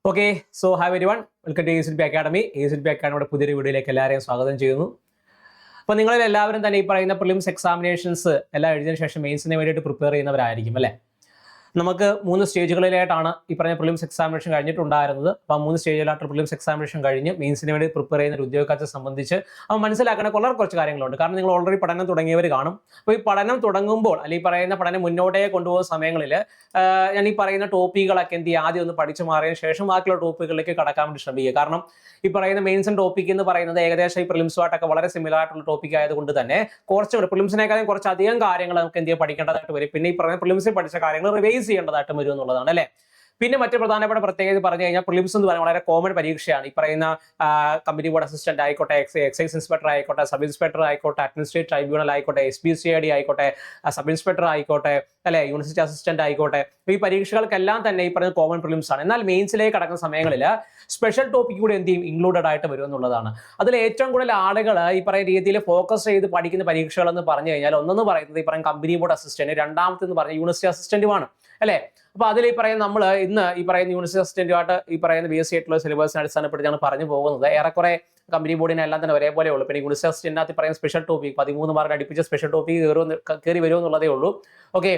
Okay so have everyone welcome to ACDP academy. ACDP അക്കാഡമിയുടെ പുതിയൊരു വീഡിയോയിലേക്ക് എല്ലാവരെയും സ്വാഗതം ചെയ്യുന്നു. അപ്പോൾ നിങ്ങളിൽ എല്ലാവരും തന്നെ ഈ പറയുന്ന പ്രിലിംസ് എക്സാമിനേഷൻസ് എല്ലാം എഴുതിയതിനു ശേഷം മെയിൻസിന് വേണ്ടിയിട്ട് പ്രിപ്പയർ ചെയ്യുന്നവരായിരിക്കും അല്ലേ? നമുക്ക് 3 സ്റ്റേജുകളിലായിട്ടാണ് ഈ പറഞ്ഞ പ്രിലിംസ് എക്സാമിനേഷൻ കഴിഞ്ഞിട്ടുണ്ടായിരുന്നത്. അപ്പോൾ 3 സ്റ്റേജിലായിട്ട് പ്രിലിംസ് എക്സാമിനേഷൻ കഴിഞ്ഞ് മെയിൻസിന് വേണ്ടി പ്രിപ്പയർ ചെയ്യുന്ന ഒരു ഉദ്യോഗാർത്ഥിയെ സംബന്ധിച്ച് അപ്പോൾ മനസ്സിലാക്കേണ്ട കുറച്ച് കാര്യങ്ങളുണ്ട്. കാരണം നിങ്ങൾ ഓൾറെഡി പഠനം തുടങ്ങിയവർ കാണും. അപ്പോൾ ഈ പഠനം തുടങ്ങുമ്പോൾ അല്ലെങ്കിൽ പറയുന്ന പഠനം മുന്നോട്ടേ കൊണ്ടുപോകുന്ന സമയങ്ങളിൽ ഞാൻ ഈ പറയുന്ന ടോപ്പിക്കുകളൊക്കെ എന്ത് ചെയ്യുക, ആദ്യം ഒന്ന് പഠിച്ചു മാറിയതിനു ശേഷം ബാക്കിയുള്ള ടോപ്പിക്കുകളിലേക്ക് കടക്കാൻ വേണ്ടി ശ്രമിക്കുക. കാരണം ഈ പറയുന്ന മെയിൻസ് ടോപ്പിക് എന്ന് പറയുന്നത് ഏകദേശം ഈ പ്രിലിംസുമായിട്ടൊക്കെ വളരെ സിമിലർ ആയിട്ടുള്ള ടോപ്പിക് ആയതുകൊണ്ട് തന്നെ കുറച്ചുകൂടി പ്രിലിംസിനേക്കാളും കുറച്ചധികം കാര്യങ്ങൾ നമുക്ക് എന്ത് ചെയ്യുക പഠിക്കേണ്ടതായിട്ട് വരും. പിന്നെ ഈ പറയുന്ന പ്രിലിംസിൽ പഠിച്ച കാര്യങ്ങൾ റിവൈസ് ചെയ്യേണ്ടതായിട്ട് വരും എന്നുള്ളതാണ് അല്ലേ? പിന്നെ മറ്റു പ്രധാനപ്പെട്ട പ്രത്യേകത പറഞ്ഞു കഴിഞ്ഞാൽ പ്രിലിംസ് എന്ന് പറയുന്നത് വളരെ കോമൺ പരീക്ഷയാണ്. ഈ പറയുന്ന കമ്പനി ബോർഡ് അസിസ്റ്റന്റ് ആയിക്കോട്ടെ, എക്സൈസ് ഇൻസ്പെക്ടർ ആയിക്കോട്ടെ, സബ് ഇൻസ്പെക്ടർ ആയിക്കോട്ടെ, അഡ്മിനിസ്ട്രേറ്റീവ് ട്രൈബ്യൂണൽ ആയിക്കോട്ടെ, SPCID ആയിക്കോട്ടെ, സബ് ഇൻസ്പെക്ടർ ആയിക്കോട്ടെ, അല്ലെ യൂണിവേഴ്സിറ്റി അസിസ്റ്റന്റ് ആയിക്കോട്ടെ, ഈ പരീക്ഷകൾക്കെല്ലാം തന്നെ ഈ പറയുന്ന കോമൺ പ്രിലിംസ് ആണ്. എന്നാൽ മെയിൻസിലേക്ക് കടക്കുന്ന സമയങ്ങളിൽ സ്പെഷ്യൽ ടോപ്പിക് കൂടി എന്ത് ചെയ്യും, ഇൻക്ലൂഡഡ് ആയിട്ട് വരും എന്നുള്ളതാണ്. അതിൽ ഏറ്റവും കൂടുതൽ ആളുകൾ ഈ പറയുന്ന രീതിയിൽ ഫോക്കസ് ചെയ്ത് പഠിക്കുന്ന പരീക്ഷകൾ എന്ന് പറഞ്ഞു കഴിഞ്ഞാൽ ഒന്നെന്ന് പറയുന്നത് ഈ പറയുന്ന കമ്പനി ബോർഡ് അസിസ്റ്റന്റ്, രണ്ടാമത്തെന്ന് പറഞ്ഞ യൂണിവേഴ്സിറ്റി അസിസ്റ്റന്റുമാണ് അല്ലെ? അപ്പൊ അതിൽ ഈ പറയുന്ന നമ്മൾ ഇന്ന് ഈ പറയുന്ന യൂണിവേഴ്സിറ്റി അസിസ്റ്റന്റുമായിട്ട് ഈ പറയുന്ന BSc ആയിട്ടുള്ള സിലബസിനെ അടിസ്ഥാനപ്പെടുത്തിയാണ് പറഞ്ഞു പോകുന്നത്. ഏറെക്കുറെ കമ്പനി ബോർഡിനെല്ലാം തന്നെ ഒരേപോലെ ഉള്ളൂ. പിന്നെ യൂണിവേഴ്സിറ്റി അസിസ്റ്റന്റിനകത്ത് പറയുന്ന സ്പെഷ്യൽ ടോപ്പിക് 13 മാർക്ക് അടുപ്പിച്ച സ്പെഷ്യൽ ടോപ്പിക് കയറി വരുമോ എന്നുള്ളതേ ഉള്ളൂ. ഓക്കെ,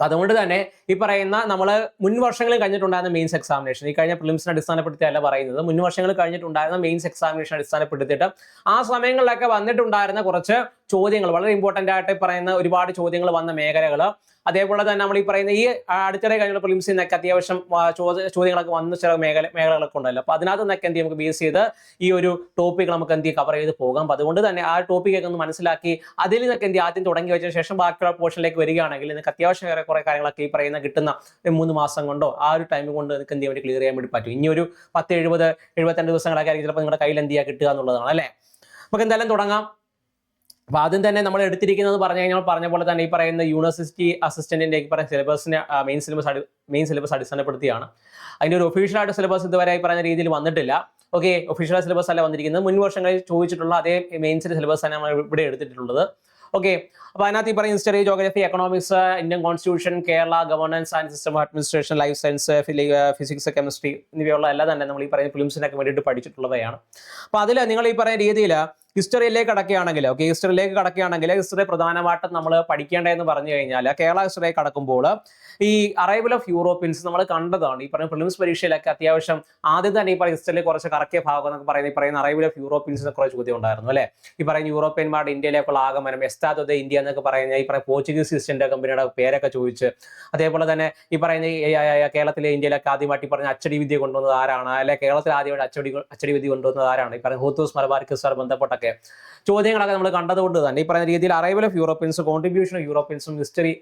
അതുകൊണ്ട് തന്നെ ഈ പറയുന്ന നമ്മൾ മുൻ വർഷങ്ങളിൽ കഴിഞ്ഞിട്ടുണ്ടായിരുന്ന മെയിൻസ് എക്സാമിനേഷൻ, ഈ കഴിഞ്ഞ പ്രിലിംസിനെ അടിസ്ഥാനപ്പെടുത്തിയല്ല പറയുന്നത്, മുൻ വർഷങ്ങളിൽ കഴിഞ്ഞിട്ടുണ്ടായിരുന്ന മെയിൻസ് എക്സാമിനേഷൻ അടിസ്ഥാനപ്പെടുത്തിയിട്ട് ആ സമയങ്ങളിലൊക്കെ വന്നിട്ടുണ്ടായിരുന്ന കുറച്ച് ചോദ്യങ്ങൾ, വളരെ ഇമ്പോർട്ടന്റ് ആയിട്ട് പറയുന്ന ഒരുപാട് ചോദ്യങ്ങൾ വന്ന മേഖലകൾ, അതേപോലെ തന്നെ നമ്മൾ ഈ പറയുന്ന ഈ അടുത്തിടെ കഴിഞ്ഞ പ്രിലിംസിൽ നിന്നൊക്കെ അത്യാവശ്യം ചോദ്യങ്ങളൊക്കെ വന്ന ചില മേഖലകളൊക്കെ ഉണ്ടല്ലോ. അപ്പൊ അതിനകത്ത് നിന്നൊക്കെ എന്ത് ചെയ്യും, നമുക്ക് ബേസ് ചെയ്ത് ഈ ഒരു ടോപ്പിക് നമുക്ക് എന്ത് ചെയ്യും, കവർ ചെയ്ത് പോകാം. അപ്പൊ അതുകൊണ്ട് തന്നെ ആ ടോപ്പിക്കൊക്കെ ഒന്ന് മനസ്സിലാക്കി അതിൽ നിന്നൊക്കെ എന്ത് ചെയ്യും, ആദ്യം തുടങ്ങി വെച്ചതിന് ശേഷം ബാക്കിയുള്ള പോർഷനിലേക്ക് വരികയാണെങ്കിൽ നിങ്ങൾക്ക് അത്യാവശ്യം കുറെ കാര്യങ്ങളൊക്കെ ഈ പറയുന്ന കിട്ടുന്ന 3 മാസം കൊണ്ടോ ആ ഒരു ടൈം കൊണ്ട് നിങ്ങൾക്ക് എന്ത് ചെയ്യാൻ വേണ്ടി ക്ലിയർ ചെയ്യാൻ വേണ്ടി പറ്റും. ഇനി ഒരു 10-70-72 ദിവസങ്ങളൊക്കെ ആയിരിക്കും ചിലപ്പോൾ നിങ്ങളുടെ കയ്യിൽ എന്ത് ചെയ്യുക കിട്ടുക എന്നുള്ളതാണ് അല്ലേ? നമുക്ക് എന്തായാലും തുടങ്ങാം. അപ്പൊ ആദ്യം തന്നെ നമ്മൾ എടുത്തിരിക്കുന്നത് പറഞ്ഞു കഴിഞ്ഞാൽ പറഞ്ഞ പോലെ തന്നെ ഈ പറയുന്ന യൂണിവേഴ്സിറ്റി അസിസ്റ്റന്റിന്റെ ഈ പറയുന്ന സിലബസിനെ മെയിൻ സിലബസ് അടിസ്ഥാനപ്പെടുത്തിയാണ്. അതിന്റെ ഒരു ഒഫീഷ്യൽ ആയിട്ട് സിലബസ് ഇതുവരെ ഈ പറയുന്ന രീതിയിൽ വന്നിട്ടില്ല. ഓക്കെ, ഒഫീഷ്യൽ സിലബസ് അല്ല വന്നിരിക്കുന്നത്. മുൻ വർഷങ്ങളിൽ ചോദിച്ചിട്ടുള്ള അതേ മെയിൻസിന്റെ സിലബസ് ആണ് നമ്മൾ ഇവിടെ എടുത്തിട്ടുള്ളത്. ഓക്കെ, അപ്പൊ അതിനകത്ത് ഈ പറയുന്ന history, geography, economics, Indian constitution, Kerala governance and system of administration, life science, physics, chemistry എന്നിവയുള്ള എല്ലാം തന്നെ നമ്മൾ ഈ പറയുന്ന പ്രിലിംസിനൊക്കെ വേണ്ടിയിട്ട് പഠിച്ചിട്ടുള്ളവയാണ്. അപ്പൊ അതിൽ നിങ്ങൾ ഈ പറയുന്ന രീതിയിൽ ഹിസ്റ്ററിയിലേക്ക് കടക്കുകയാണെങ്കിൽ, ഓക്കെ, ഹിസ്റ്ററി പ്രധാനമായിട്ടും നമ്മൾ പഠിക്കേണ്ടതെന്ന് പറഞ്ഞു കഴിഞ്ഞാൽ കേരള ഹിസ്റ്ററിയിലേക്ക് കടക്കുമ്പോൾ ഈ അറൈവൽ ഓഫ് യൂറോപ്യൻസ് നമ്മൾ കണ്ടതാണ്. ഈ പറയുന്ന പ്രിലിംസ് പരീക്ഷയിലൊക്കെ അത്യാവശ്യം ആദ്യം തന്നെ ഈ പറയുന്ന ഹിസ്റ്ററിയിൽ കുറച്ച് കറക്കിയ ഭാഗം എന്നൊക്കെ പറയുന്നത് ഈ പറയുന്ന അറൈവൽ ഓഫ് യൂറോപ്യൻസിനെ കുറെ ചോദ്യം ഉണ്ടായിരുന്നു അല്ലെ? ഈ പറയുന്ന യൂറോപ്യന്മാരുടെ ഇന്ത്യയിലേക്കുള്ള ആഗമനം, എസ്റ്റാദോ ദെ ഇന്ത്യ എന്നൊക്കെ പറയുന്ന ഈ പറയുന്ന പോർച്ചുഗീസ് ഈസ്റ്റ് ഇന്ത്യ കമ്പനിയുടെ പേരൊക്കെ ചോദിച്ച്, അതേപോലെ തന്നെ ഈ പറയുന്ന കേരളത്തിലെ ഇന്ത്യയിലൊക്കെ ആദ്യമായിട്ട് ഈ പറഞ്ഞ അച്ചടി വിദ്യ കൊണ്ടുവന്നത് ആരാണ്, അല്ലെ കേരളത്തിൽ ആദ്യമായിട്ട് അച്ചടി വിദ്യ കൊണ്ടുവന്നത് ആരാണ്, ഈ പറയുന്ന ഹൂത്തൂസ് മലബാറിക്കസുമായി ബന്ധപ്പെട്ടൊക്കെ ചോദ്യങ്ങളൊക്കെ നമ്മൾ കണ്ടതുകൊണ്ട് തന്നെ ഈ പറയുന്ന രീതിയിൽ arrival of Europeans, contribution of യൂറോപ്യൻസും ഹിസ്റ്ററി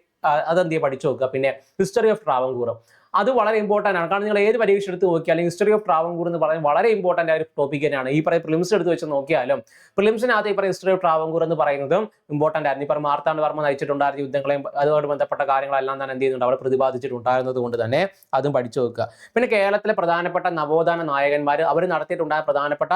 അതെന്ത് പഠിച്ചു നോക്കുക. പിന്നെ ഹിസ്റ്ററി ഓഫ് ട്രാവൻകൂറും അത് വളരെ ഇമ്പോർട്ടൻ്റ് ആണ്. കാരണം നിങ്ങൾ ഏത് പരീക്ഷ എടുത്ത് നോക്കിയാലും ഹിസ്റ്ററി ഓഫ് ട്രാവൻകൂർ എന്ന് പറയുന്നത് വളരെ ഇമ്പോർട്ടൻ്റ് ആയ ഒരു ടോപ്പിക് തന്നെയാണ്. ഈ പറയുന്ന പ്രിലിംസ് എടുത്ത് വെച്ച് നോക്കിയാലും പ്രിലിംസിനകത്ത് ഈ പറയുന്ന ഹിസ്റ്ററി ഓഫ് ട്രാവൻകൂർ എന്ന് പറയുന്നതും ഇമ്പോർട്ടൻ്റ് ആയിരുന്നു. ഈ പറയുന്ന മാർത്താണ്ഡവർമ്മ നയിച്ചിട്ടുണ്ടായിരുന്ന യുദ്ധങ്ങളെയും അതുമായിട്ട് ബന്ധപ്പെട്ട കാര്യങ്ങളെല്ലാം തന്നെ എന്ത് ചെയ്യുന്നുണ്ട്, അവിടെ പ്രതിപാദിച്ചിട്ടുണ്ടായിരുന്നത് കൊണ്ട് തന്നെ അതും പഠിച്ചു നോക്കുക. പിന്നെ കേരളത്തിലെ പ്രധാനപ്പെട്ട നവോത്ഥാന നായകന്മാർ അവർ നടത്തിയിട്ടുണ്ടായ പ്രധാനപ്പെട്ട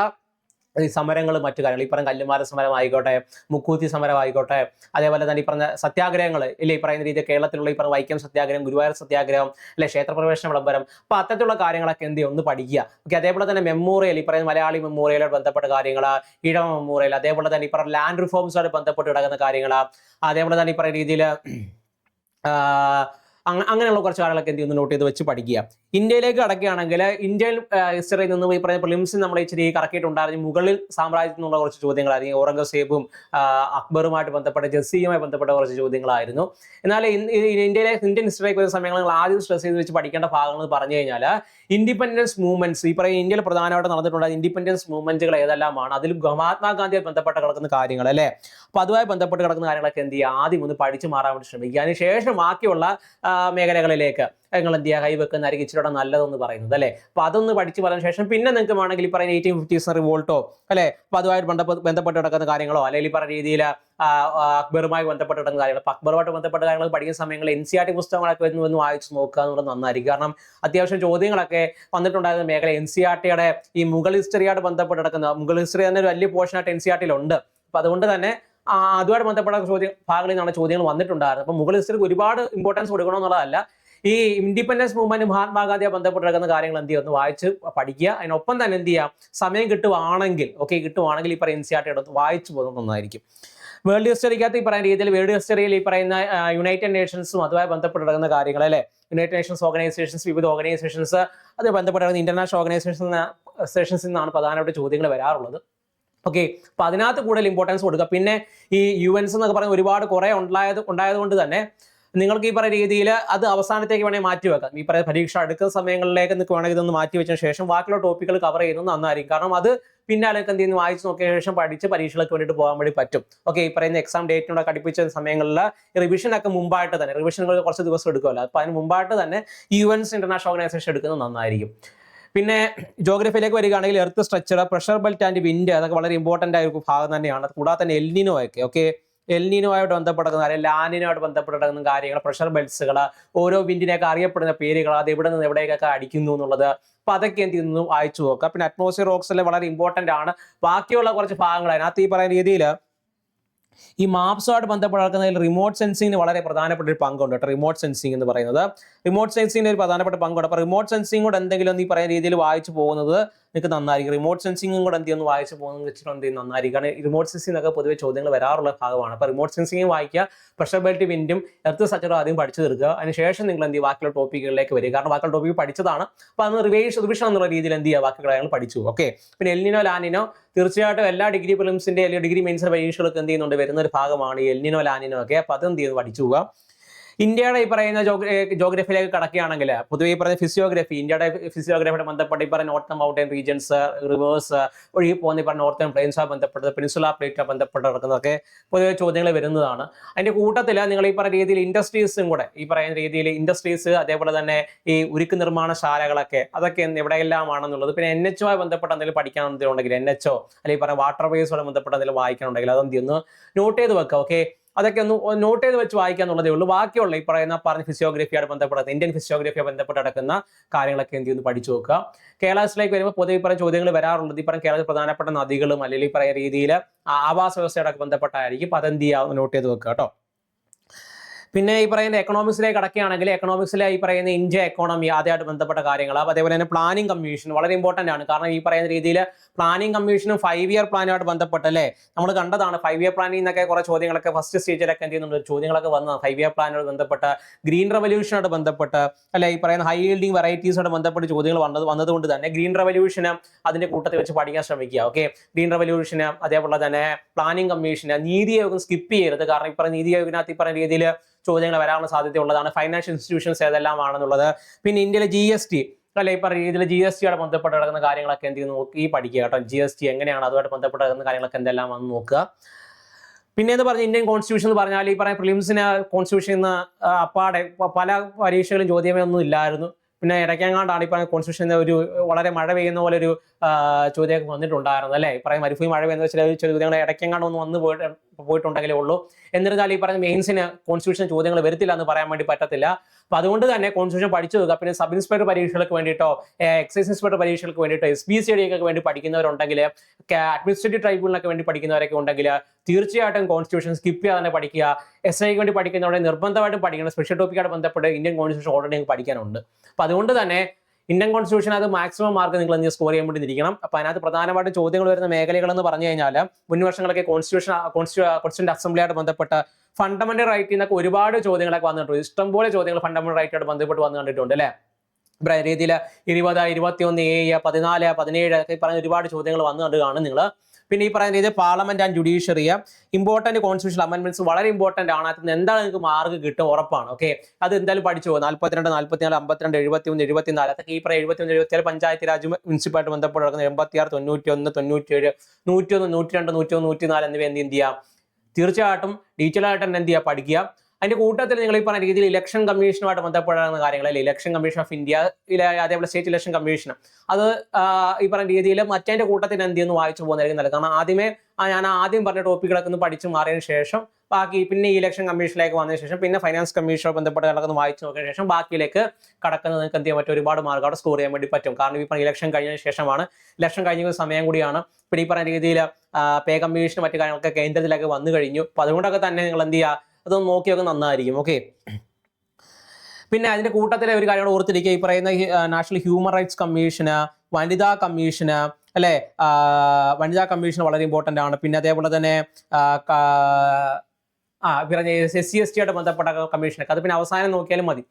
ഈ സമരങ്ങൾ, മറ്റു കാര്യങ്ങൾ, ഈ പറഞ്ഞ കല്ലുമാല സമരം ആയിക്കോട്ടെ, മുക്കൂത്തി സമരം ആയിക്കോട്ടെ, അതേപോലെ തന്നെ ഈ പറഞ്ഞ സത്യാഗ്രഹങ്ങൾ ഇല്ലേ, ഈ പറയുന്ന രീതിയിൽ കേരളത്തിലുള്ള ഈ പറഞ്ഞ വൈക്കം സത്യാഗ്രഹം, ഗുരുവായൂർ സത്യാഗ്രഹം, അല്ലെ ക്ഷേത്രപ്രവേശന വിളംബരം, അപ്പൊ അത്തരത്തിലുള്ള കാര്യങ്ങളൊക്കെ എന്ത് ചെയ്യും, ഒന്ന് പഠിക്കുക. ഓക്കെ, അതേപോലെ തന്നെ മെമ്മോറിയൽ, ഈ പറയുന്ന മലയാളി മെമ്മോറിയലുമായി ബന്ധപ്പെട്ട കാര്യങ്ങൾ, ഈഴവ മെമ്മോറിയൽ, അതേപോലെ തന്നെ ഈ പറഞ്ഞ ലാൻഡ് റിഫോംസുമായിട്ട് ബന്ധപ്പെട്ട് കിടക്കുന്ന കാര്യങ്ങൾ, അതേപോലെ തന്നെ ഈ പറയുന്ന രീതിയിൽ അങ്ങനെയുള്ള കുറച്ച് കാര്യങ്ങളൊക്കെ എന്ത് ചെയ്യുന്നു നോട്ട് ചെയ്ത് വെച്ച് പഠിക്കുക. ഇന്ത്യയിലേക്ക് കടക്കുകയാണെങ്കിൽ ഇന്ത്യൻ ഹിസ്റ്ററിയിൽ നിന്നും ഈ പറയുന്ന പ്രിലിംസിൽ നമ്മൾ ഇച്ചിരി കറക്കിയിട്ടുണ്ടായിരുന്നു മുഗളിൽ സാമ്രാജ്യത്തിൽ നിന്നുള്ള കുറച്ച് ചോദ്യങ്ങളായിരുന്നു. ഔറംഗസേബും അക്ബറുമായിട്ട് ബന്ധപ്പെട്ട, ജസീയുമായി ബന്ധപ്പെട്ട കുറച്ച് ചോദ്യങ്ങളായിരുന്നു. എന്നാൽ ഇന്ത്യൻ ഹിസ്റ്ററിക്ക് വരുന്ന സമയങ്ങളിൽ ആദ്യം സ്ട്രെസ് ചെയ്ത് വെച്ച് പഠിക്കേണ്ട ഭാഗങ്ങൾ എന്ന് പറഞ്ഞു കഴിഞ്ഞാൽ ഇൻഡിപെൻഡൻസ് മൂവ്മെന്റ്സ്, ഈ പറയുന്ന ഇന്ത്യയിൽ പ്രധാനമായിട്ട് നടന്നിട്ടുള്ള ഇൻഡിപെൻഡൻസ് മൂവ്മെന്റുകൾ ഏതെല്ലാമാണ്, അതിൽ മഹാത്മാഗാന്ധിയെ ബന്ധപ്പെട്ട് കിടക്കുന്ന കാര്യങ്ങൾ അല്ലേ? അപ്പൊ അതുമായി ബന്ധപ്പെട്ട് കിടക്കുന്ന കാര്യങ്ങളൊക്കെ എന്ത് ചെയ്യുക, ആദ്യം ഒന്ന് പഠിച്ചു മാറാൻ വേണ്ടി ശ്രമിക്കുക. അതിനുശേഷം ബാക്കിയുള്ള മേഖലകളിലേക്ക് നിങ്ങൾ എന്ത് ചെയ്യുക, കൈവെക്കുന്നതായിരിക്കും ഇച്ചിരി നല്ലതെന്ന് പറയുന്നത് അല്ലേ? അപ്പൊ അതൊന്ന് പഠിച്ചു പറഞ്ഞ ശേഷം പിന്നെ നിങ്ങൾക്ക് വേണമെങ്കിൽ ഈ പറയുന്ന 1850s റിവോൾട്ടോ അല്ലെ, അപ്പൊ അതുമായിട്ട് ബന്ധപ്പെട്ട് കിടക്കുന്ന കാര്യങ്ങളോ, അല്ലെങ്കിൽ ഈ പറയുന്ന രീതിയിൽ അക്ബറുമായി ബന്ധപ്പെട്ട് കിടക്കുന്ന കാര്യങ്ങൾ, അക്ബറുമായിട്ട് ബന്ധപ്പെട്ട കാര്യങ്ങൾ പഠിക്കുന്ന സമയങ്ങളിൽ NCERT പുസ്തകങ്ങളൊക്കെ ഒന്ന് വായിച്ചു നോക്കുക എന്നുള്ളത് നന്നായിരിക്കും. കാരണം അത്യാവശ്യം ചോദ്യങ്ങളൊക്കെ വന്നിട്ടുണ്ടായിരുന്ന മേഖല NCERTയുടെ ഈ മുഗൾ ഹിസ്റ്ററിയായിട്ട് ബന്ധപ്പെട്ട് കിടക്കുന്ന, മുഗൾ ഹിസ്റ്ററി തന്നെ ഒരു വലിയ പോർഷനായിട്ട് NCERTയിലുണ്ട്. അപ്പൊ അതുകൊണ്ട് തന്നെ അതുമായിട്ട് ബന്ധപ്പെട്ട ഭാഗങ്ങളിൽ നിന്നാണ് ചോദ്യങ്ങൾ വന്നിട്ടുണ്ടായിരുന്നത്. അപ്പൊ മുഗൾ ഹിസ്റ്ററിക്ക് ഒരുപാട് ഇമ്പോർട്ടൻസ് കൊടുക്കണമെന്നുള്ളതല്ല, ഈ ഇൻഡിപെൻഡൻസ് മൂവ്മെന്റ് മഹാത്മാഗാന്ധിയെ ബന്ധപ്പെട്ട് കിടക്കുന്ന കാര്യങ്ങൾ എന്ത് ചെയ്യുക, ഒന്ന് വായിച്ച് പഠിക്കുക. അതിനൊപ്പം തന്നെ എന്ത് ചെയ്യാം, സമയം കിട്ടുവാണെങ്കിൽ കിട്ടുവാണെങ്കിൽ ഈ പറയുന്ന NCERT എടുത്ത് വായിച്ചു പോകുന്നത് നന്നായിരിക്കും. വേൾഡ് ഹിസ്റ്ററിക്കകത്ത് ഈ പറയുന്ന രീതിയിൽ വേൾഡ് ഹിസ്റ്ററിയിൽ ഈ പറയുന്ന യുണൈറ്റഡ് നേഷൻസും അതുമായി ബന്ധപ്പെട്ട് കിടക്കുന്ന കാര്യങ്ങൾ അല്ലെ, യുണൈറ്റഡ് നേഷൻസ് ഓർഗനൈസേഷൻസ്, വിവിധ ഓർഗനൈസേഷൻസ്, അത് ബന്ധപ്പെട്ട് കിടക്കുന്ന ഇന്റർനാഷണൽ ഓർഗനൈസേഷൻസിൽ നിന്നാണ് പ്രധാനപ്പെട്ട ചോദ്യങ്ങൾ വരാറുള്ളത്. ഓക്കെ, അപ്പൊ അതിനകത്ത് കൂടുതൽ ഇമ്പോർട്ടൻസ് കൊടുക്കുക. പിന്നെ ഈ UN എന്നൊക്കെ പറയുന്ന ഒരുപാട് കുറെ ഉണ്ടായതുകൊണ്ട് തന്നെ നിങ്ങൾക്ക് ഈ പറയുന്ന രീതിയിൽ അത് അവസാനത്തേക്ക് വേണമെങ്കിൽ മാറ്റി വെക്കാം. ഈ പറയുന്ന പരീക്ഷ അടുക്കുന്ന സമയങ്ങളിലേക്ക് നിങ്ങൾക്ക് വേണമെങ്കിൽ ഇതൊന്ന് മാറ്റി വെച്ചതിന് ശേഷം ബാക്കിയുള്ള ടോപ്പിക്കുകൾ കവർ ചെയ്യുന്നത് നന്നായിരിക്കും. കാരണം അത് പിന്നാലെ എന്ത് ചെയ്യുന്നു, വായിച്ച് നോക്കിയ ശേഷം പഠിച്ച് പരീക്ഷകൾക്ക് വേണ്ടിയിട്ട് പോകാൻ വേണ്ടി പറ്റും. ഓക്കെ, ഈ പറയുന്ന എക്സാം ഡേറ്റിനോട് കടുപ്പിച്ച സമയങ്ങളിൽ റിവിഷനൊക്കെ മുമ്പായിട്ട് തന്നെ, റിവിഷനുകൾ കുറച്ച് ദിവസം എടുക്കുമല്ലോ, അപ്പോൾ അതിന് മുമ്പായിട്ട് തന്നെ UN ഇന്റർനാഷണൽ ഓർഗനൈസേഷൻ എടുക്കുന്നത് നന്നായിരിക്കും. പിന്നെ ജോഗ്രഫിയിലേക്ക് വരികയാണെങ്കിൽ earth structure, pressure belt and wind, അതൊക്കെ വളരെ ഇമ്പോർട്ടൻ്റ് ആയ ഒരു ഭാഗം തന്നെയാണ്. കൂടാതെ തന്നെ എൽനിനോ ഒക്കെ, ഓക്കെ, എൽനിനോയായിട്ട് ബന്ധപ്പെടുന്ന കാര്യം, ലാനിനോയായിട്ട് ബന്ധപ്പെടുന്ന കാര്യങ്ങൾ, പ്രഷർ ബെൽറ്റ്സുകൾ, ഓരോ വിൻഡിനെയൊക്കെ അറിയപ്പെടുന്ന പേരുകൾ, അത് എവിടെ നിന്ന് എവിടേക്കൊക്കെ അടിക്കുന്നു എന്നുള്ളത്, അപ്പൊ അതൊക്കെ എന്ത് ചെയ്യുന്നു വായിച്ചു നോക്കുക. പിന്നെ അറ്റ്മോസ്ഫിയർ റോക്സ് വളരെ ഇമ്പോർട്ടൻ്റ് ആണ്. ബാക്കിയുള്ള കുറച്ച് ഭാഗങ്ങൾ അതിനകത്ത് ഈ പറയുന്ന രീതിയിൽ ഈ മാപ്സുമായിട്ട് ബന്ധപ്പെട്ട് നടക്കുന്നതിൽ റിമോട്ട് സെൻസിങ്ങിന് വളരെ പ്രധാനപ്പെട്ട ഒരു പങ്കുണ്ട് കേട്ടോ. റിമോട്ട് സെൻസിങ് എന്ന് പറയുന്നത് റിമോട്ട് സെൻസിങ്ങിന് ഒരു പ്രധാനപ്പെട്ട പങ്കുണ്ട്. അപ്പോൾ റിമോട്ട് സെൻസിങ് കൂടെ എന്തെങ്കിലും ഈ പറയുന്ന രീതിയിൽ വായിച്ചു പോകുന്നത് നിങ്ങൾക്ക് നന്നായിരിക്കും. റിമോട്ട് സെൻസിങ്ങും കൂടെ എന്ത് ചെയ്യുന്നു വായിച്ചു പോകുന്നത് വെച്ചിട്ട് എന്ത് ചെയ്യുന്നു നന്നായിരിക്കും. കാരണം റിമോട്ട് സെൻസിങ് എന്നൊക്കെ പൊതുവെ ചോദ്യങ്ങൾ വരാറുള്ള ഭാഗമാണ്. അപ്പോൾ റിമോട്ട് സെൻസിങ് വായിക്കുക, പ്രഷർ ബെൽറ്റ് വിൻഡും എർത്ത് സ്ട്രക്ചറും ആദ്യം പഠിച്ചു തീർക്കുക. അതിനുശേഷം നിങ്ങൾ എന്ത് ചെയ്യുക, ബാക്കിയുള്ള ടോപ്പിക്കുകളിലേക്ക് വരിക. കാരണം ബാക്കിയുള്ള ടോപ്പിക്ക് പഠിച്ചതാണ്, അപ്പോൾ അന്ന് റിവിഷൻ എന്നുള്ള രീതിയിൽ എന്ത് ചെയ്യുക, ബാക്കി കാര്യങ്ങൾ പഠിച്ചു. ഓക്കെ, പിന്നെ എൽനിനോ ലാനിനോ തീർച്ചയായിട്ടും എല്ലാ ഡിഗ്രി പ്രിലിംസിന്റെ അല്ലെങ്കിൽ ഡിഗ്രി മെയിൻസിന്റെ പരീക്ഷകൾക്ക് എന്ത് ചെയ്യുന്നുണ്ട്, വരുന്ന ഒരു ഭാഗമാണ് ഈ എൽനിനോ ലാനിനോ ഒക്കെ. അപ്പോൾ അത് എന്ത് ചെയ്യുന്നു പഠിച്ചു പോവുക. ഇന്ത്യയുടെ ഈ പറയുന്ന ജോഗ്രഫിയിലേക്ക് കടക്കുകയാണെങ്കിൽ പൊതുവെ ഈ പറയുന്ന ഫിസിയോഗ്രഫി, ഇന്ത്യയുടെ ഫിസിയോഗ്രഫിയുടെ ബന്ധപ്പെട്ട് ഈ പറയുന്ന നോർത്തേൺ മൗണ്ടൻ റീജിയൻസ്, റിവേഴ്സ് ഒഴുകി പോകുന്ന ഈ പറഞ്ഞ നോർത്തേൺ പ്ലെയിൻസുമായി ബന്ധപ്പെട്ടത്, പെനിൻസുല പ്ലേറ്റുമായി ബന്ധപ്പെട്ട് നടക്കുന്നതൊക്കെ പൊതുവെ ചോദ്യങ്ങൾ വരുന്നതാണ്. അതിന്റെ കൂട്ടത്തിൽ നിങ്ങൾ ഈ പറയുന്ന രീതിയിൽ ഇൻഡസ്ട്രീസും കൂടെ, ഈ പറയുന്ന രീതിയിൽ ഇൻഡസ്ട്രീസ്, അതേപോലെ തന്നെ ഈ ഉരുക്ക് നിർമ്മാണശാലകളൊക്കെ, അതൊക്കെ എവിടെയെല്ലാമാണെന്നുള്ളത്, പിന്നെ NHO ബന്ധപ്പെട്ട എന്തെങ്കിലും പഠിക്കണമെന്നുണ്ടെങ്കിൽ NHO അല്ലെങ്കിൽ പറയുന്ന വാട്ടർ വേസുമായി ബന്ധപ്പെട്ട എന്തെങ്കിലും വായിക്കണമെങ്കിൽ അതെന്ത് ഒന്ന് നോട്ട് ചെയ്ത് വെക്കുക. ഓക്കെ, അതൊക്കെ ഒന്ന് നോട്ട് ചെയ്ത് വെച്ച് വായിക്കാന്നുള്ളതേ ഉള്ളൂ. ബാക്കിയുള്ള ഈ പറഞ്ഞ ഫിസിയോഗ്രഫിയായിട്ട് ബന്ധപ്പെടുന്ന, ഇന്ത്യൻ ഫിസിയോഗ്രഫിയെ ബന്ധപ്പെട്ട് നടക്കുന്ന കാര്യങ്ങളൊക്കെ എന്ത് ചെയ്യുന്നു പഠിച്ചു നോക്കുക. കേരളത്തിലേക്ക് വരുമ്പോൾ പൊതുവെ പറയുന്ന ചോദ്യങ്ങൾ വരാറുള്ളത് ഈ പറഞ്ഞ കേരളത്തിൽ പ്രധാനപ്പെട്ട നദികളും അല്ലെങ്കിൽ ഈ പറയുന്ന രീതിയിൽ ആവാസ വ്യവസ്ഥയോടൊക്കെ ബന്ധപ്പെട്ടായിരിക്കും. അപ്പോൾ അതെന്ത് ചെയ്യുക, നോട്ട് ചെയ്ത് വെക്കുക കേട്ടോ. പിന്നെ ഈ പറയുന്ന എക്കണോമിക്സിലേക്ക് കടക്കുകയാണെങ്കിൽ എക്കണോമിക്സിലെ ഈ പറയുന്ന ഇന്ത്യ എക്കോണമി ആദ്യമായിട്ട് ബന്ധപ്പെട്ട കാര്യങ്ങൾ, അതേപോലെ തന്നെ പ്ലാനിംഗ് കമ്മീഷൻ വളരെ ഇമ്പോർട്ടൻ്റ് ആണ്. കാരണം ഈ പറയുന്ന രീതിയിൽ പ്ലാനിംഗ് കമ്മീഷനും 5 ഇയർ പ്ലാനുമായിട്ട് ബന്ധപ്പെട്ടല്ലേ നമ്മൾ കണ്ടതാണ്. 5 ഇയർ പ്ലാനിൽ നിന്നൊക്കെ കുറെ ചോദ്യങ്ങളൊക്കെ ഫസ്റ്റ് സ്റ്റേജിലൊക്കെ എന്ത് ചെയ്യുന്നുണ്ട്, ചോദ്യങ്ങളൊക്കെ വന്നതാണ്. 5 ഇയർ പ്ലാനോട് ബന്ധപ്പെട്ട്, ഗ്രീൻ റെവല്യൂഷനോട് ബന്ധപ്പെട്ട്, അല്ലെ ഈ പറയുന്ന ഹൈ ഈൽഡിംഗ് വെറൈറ്റീസോട് ബന്ധപ്പെട്ട് ചോദ്യങ്ങൾ വന്നതുകൊണ്ട് തന്നെ ഗ്രീൻ റെവല്യൂഷന് അതിന്റെ കൂട്ടത്തിൽ വെച്ച് പഠിക്കാൻ ശ്രമിക്കുക. ഓക്കെ, ഗ്രീൻ റെവല്യൂഷന്, അതേപോലെ തന്നെ പ്ലാനിംഗ് കമ്മീഷന്, നീതി ആയോഗം സ്കിപ്പ് ചെയ്യരുത്. കാരണം ഈ പറയുന്ന നീതി ആയോഗിനകത്ത് ഈ പറയുന്ന രീതിയിൽ ചോദ്യങ്ങൾ വരാനുള്ള സാധ്യതയുള്ളതാണ്. ഫൈനാൻഷ്യൽ ഇൻസ്റ്റിറ്റ്യൂഷൻസ് ഏതെല്ലാമാണെന്നുള്ളത്, പിന്നെ ഇന്ത്യയിലെ GST അല്ലെ ഈ പറയുന്ന രീതിയിൽ GSTയോട് ബന്ധപ്പെട്ട് കിടക്കുന്ന കാര്യങ്ങളൊക്കെ എന്ത് ചെയ്യുന്നു നോക്കി പഠിക്കുക കേട്ടോ. GST എങ്ങനെയാണ്, അതുമായിട്ട് ബന്ധപ്പെട്ട് കിടക്കുന്ന കാര്യങ്ങളൊക്കെ എന്തെല്ലാമാണെന്ന് നോക്കുക. പിന്നെ എന്ന് പറഞ്ഞ ഇന്ത്യൻ കോൺസ്റ്റിറ്റ്യൂഷൻ എന്ന് പറഞ്ഞാൽ ഈ പറയുന്ന പ്രിലിംസിന് കോൺസ്റ്റിറ്റ്യൂഷൻ അപ്പാടെ പല പരീക്ഷകളും ചോദ്യമേ ഒന്നും ഇല്ലായിരുന്നു. പിന്നെ ഇടയ്ക്കെങ്ങാണ്ടാണ് ഈ പറയുന്ന കോൺസ്റ്റിറ്റ്യൂഷൻ്റെ ഒരു വളരെ മഴ പെയ്യുന്ന പോലെ ഒരു ചോദ്യമൊക്കെ വന്നിട്ടുണ്ടായിരുന്നു അല്ലേ. ഈ പറയുന്ന മരുഭൂമി മഴ പെയ്യുന്ന ചില ചോദ്യങ്ങൾ ഇടയ്ക്കെങ്ങാണ്ട് ഒന്ന് വന്ന് പോയിട്ടുണ്ടെങ്കിലേ ഉള്ളൂ. എന്നിരുന്നാൽ ഈ പറയുന്ന മെയിൻസിന് കോൺസ്റ്റിറ്റ്യൂഷൻ ചോദ്യങ്ങൾ വരത്തില്ല എന്ന് പറയാൻ വേണ്ടി പറ്റത്തില്ല. അപ്പൊ അതുകൊണ്ട് തന്നെ കോൺസ്റ്റിറ്റ്യൂഷൻ പഠിച്ചു വെക്കുക. പിന്നെ സബ് ഇൻസ്പെക്ടർ പരീക്ഷകൾക്ക് വേണ്ടിയിട്ടോ എക്സൈസ് ഇൻസ്പെക്ടർ പരീക്ഷകൾക്ക് വേണ്ടിയിട്ടോ SPCD ഒക്കെ വേണ്ടി പഠിക്കുന്നവരുണ്ടെങ്കിൽ, അഡ്മിനിസ്ട്രേറ്റീവ് ട്രൈബ്യൂണലൊക്കെ വേണ്ടി പഠിക്കുന്നവരൊക്കെ ഉണ്ടെങ്കിൽ തീർച്ചയായിട്ടും കോൺസ്റ്റിറ്റ്യൂഷൻ സ്കിപ്പ് ചെയ്യാതെ തന്നെ പഠിക്കുക. SIക്ക് വേണ്ടി പഠിക്കുന്നവരെ നിർബന്ധമായിട്ടും പഠിക്കണം. സ്പെഷ്യൽ ടോപ്പിക്കായിട്ട് ബന്ധപ്പെട്ട് ഇന്ത്യൻ കോൺസ്റ്റിറ്റ്യൂഷൻ ഓൾറെഡി പഠിക്കാനുണ്ട്. അപ്പൊ അതുകൊണ്ട് തന്നെ ഇന്ത്യൻ കോൺസ്റ്റിറ്റ്യൂഷൻ അത് മാക്സിമം മാർക്ക് നിങ്ങൾ എന്ത് സ്കോർ ചെയ്യാൻ വേണ്ടി ഇരിക്കണം. അപ്പൊ അതിനകത്ത് പ്രധാനമായിട്ടും ചോദ്യങ്ങൾ വരുന്ന മേഖലകൾ എന്ന് പറഞ്ഞു കഴിഞ്ഞാൽ മുൻ വർഷങ്ങളൊക്കെ കോൺസ്റ്റിറ്റ്യൂന്റ് അസംബ്ലിയായിട്ട് ബന്ധപ്പെട്ട ഫണ്ടമെന്റൽ റൈറ്റിൽ നിന്നൊക്കെ ഒരുപാട് ചോദ്യങ്ങളൊക്കെ വന്നിട്ടുണ്ട്. ഇഷ്ടംപോലെ ചോദ്യങ്ങൾ ഫണ്ടമെന്റൽ റൈറ്റായിട്ട് ബന്ധപ്പെട്ട് വന്നു കണ്ടിട്ടുണ്ട് അല്ലെ. രീതിയിൽ 20, 21, 7, 14, 17 ഒക്കെ പറഞ്ഞ ഒരുപാട് ചോദ്യങ്ങൾ വന്നു കണ്ട് കാണും നിങ്ങൾ. പിന്നെ ഈ പറയുന്ന രീതിയിൽ parliament and judiciary important constitution amendments വളരെ ഇമ്പോർട്ടന്റ് ആണ്. അതിന് എന്താണ് നിങ്ങൾക്ക് മാർക്ക് കിട്ടും ഉറപ്പാണ്. ഓക്കെ, അത് എന്തായാലും പഠിച്ചു പോകും. 42, 44, 52, 71, 74 അതൊക്കെ ഈ പറയുന്ന 71, 74 പഞ്ചായത്ത് രാജ് മുനിസിപ്പാലിറ്റി ബന്ധപ്പെട്ട് നടക്കുന്ന 86, 91, 97, 101, 102, 101, 104 എന്നിവ എന്ത് ചെയ്യാം തീർച്ചയായിട്ടും ഡീറ്റെയിൽ ആയിട്ട് തന്നെ എന്ത് ചെയ്യുക പഠിക്കുക. അതിന്റെ കൂട്ടത്തിൽ നിങ്ങൾ ഈ പറഞ്ഞ രീതിയിൽ ഇലക്ഷൻ കമ്മീഷനുമായിട്ട് ബന്ധപ്പെടുന്ന കാര്യങ്ങൾ അല്ലെ, ഇലക്ഷൻ കമ്മീഷൻ ഓഫ് ഇന്ത്യ, അതേപോലെ സ്റ്റേറ്റ് ഇലക്ഷൻ കമ്മീഷൻ, അത് ഈ പറഞ്ഞ രീതിയിൽ മറ്റേ കൂട്ടത്തിൽ എന്ത് ചെയ്യുന്നു വായിച്ചു പോകുന്നതായിരിക്കും നല്ലത്. കാരണം ഞാൻ ആദ്യം പറഞ്ഞ ടോപ്പിക്കുകളൊക്കെ ഒന്ന് പഠിച്ചു മാറിയതിനു ശേഷം ബാക്കി പിന്നെ ഇലക്ഷൻ കമ്മീഷനിലേക്ക് വന്നതിന് ശേഷം പിന്നെ ഫൈനാൻസ് കമ്മീഷനുമായി ബന്ധപ്പെട്ട് കിടക്കുന്ന വായിച്ചു നോക്കിയ ശേഷം ബാക്കിയിലേക്ക് കടക്കുന്നത് നിങ്ങൾക്ക് എന്ത് ചെയ്യാൻ പറ്റും, ഒരുപാട് മാർക്ക് അവിടെ സ്കോർ ചെയ്യാൻ വേണ്ടി പറ്റും. കാരണം ഈ പറഞ്ഞ ഇലക്ഷൻ കഴിഞ്ഞതിന് ശേഷമാണ്, ഇലക്ഷൻ കഴിഞ്ഞ സമയം കൂടിയാണ്. പിന്നെ ഈ പറഞ്ഞ രീതിയിൽ പേ കമ്മീഷനും മറ്റു കാര്യങ്ങളൊക്കെ കേന്ദ്രത്തിലേക്ക് വന്നു കഴിഞ്ഞു. അപ്പൊ അതുകൊണ്ടൊക്കെ തന്നെ നിങ്ങൾ എന്ത് ചെയ്യുക, അതൊന്ന് നോക്കിയൊക്കെ നന്നായിരിക്കും. ഓക്കെ, പിന്നെ അതിന്റെ കൂട്ടത്തിലെ ഒരു കാര്യം ഓർത്തിരിക്കുക, ഈ പറയുന്ന നാഷണൽ ഹ്യൂമൻ റൈറ്റ്സ് കമ്മീഷന്, വനിതാ കമ്മീഷന്, അല്ലെ, വനിതാ കമ്മീഷൻ വളരെ ഇമ്പോർട്ടന്റ് ആണ്. പിന്നെ അതേപോലെ തന്നെ പറഞ്ഞ SC/ST ആയിട്ട് ബന്ധപ്പെട്ട കമ്മീഷനൊക്കെ അത് പിന്നെ അവസാനം നോക്കിയാലും മതി.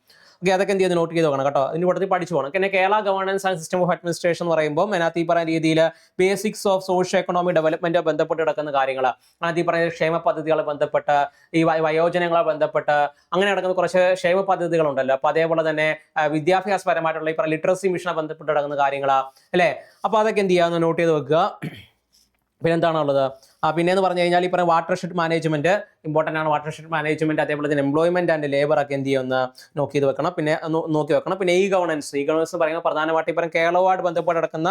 ഓക്കെ, അതൊക്കെ എന്ത് ചെയ്ത് നോട്ട് ചെയ്ത് നോക്കണം കേട്ടോ. ഇതിന്റെ കൂട്ടത്തിൽ പഠിച്ചു പോകണം. പിന്നെ Kerala governance and system of administration എന്ന് പറയുമ്പോൾ അതിനകത്ത് ഈ പറയുന്ന രീതിയിൽ basics of socio economic development ബന്ധപ്പെട്ട് കിടക്കുന്ന കാര്യങ്ങൾ, അതിനകത്ത് ഈ പറയുന്ന ക്ഷേമ പദ്ധതികളെ ബന്ധപ്പെട്ട്, ഈ വയോജനങ്ങളെ ബന്ധപ്പെട്ട് അങ്ങനെ കിടക്കുന്ന കുറച്ച് ക്ഷേമ പദ്ധതികളുണ്ടല്ലോ. അപ്പൊ അതേപോലെ തന്നെ വിദ്യാഭ്യാസപരമായിട്ടുള്ള ഈ പറയുന്ന ലിറ്ററസി മിഷനെ ബന്ധപ്പെട്ട് കിടക്കുന്ന കാര്യങ്ങളാ, അല്ലേ? അപ്പൊ അതൊക്കെ എന്ത് ചെയ്യാന്ന് നോട്ട് ചെയ്ത് വെക്കുക. പിന്നെ എന്താണുള്ളത്, പിന്നെയെന്ന് പറഞ്ഞു കഴിഞ്ഞാൽ ഈ പറഞ്ഞ വാട്ടർഷെഡ് മാനേജ്മെന്റ് ഇമ്പോർട്ടൻ്റ് ആണ്. വാട്ടർഷെഡ് മാനേജ്മെന്റ് അതേപോലെ തന്നെ എംപ്ലോയ്മെന്റ് ആൻഡ് ലേബർ ഒക്കെ എന്ത് ചെയ്യുമെന്ന് നോക്കി ചെയ്ത് വെക്കണം. പിന്നെ നോക്കി വെക്കണം. പിന്നെ ഈ ഗവർണൻസ് പറയുമ്പോൾ പ്രധാനമായിട്ട് ഈ പറഞ്ഞ കേരളവുമായിട്ട് ബന്ധപ്പെട്ട് കിടക്കുന്ന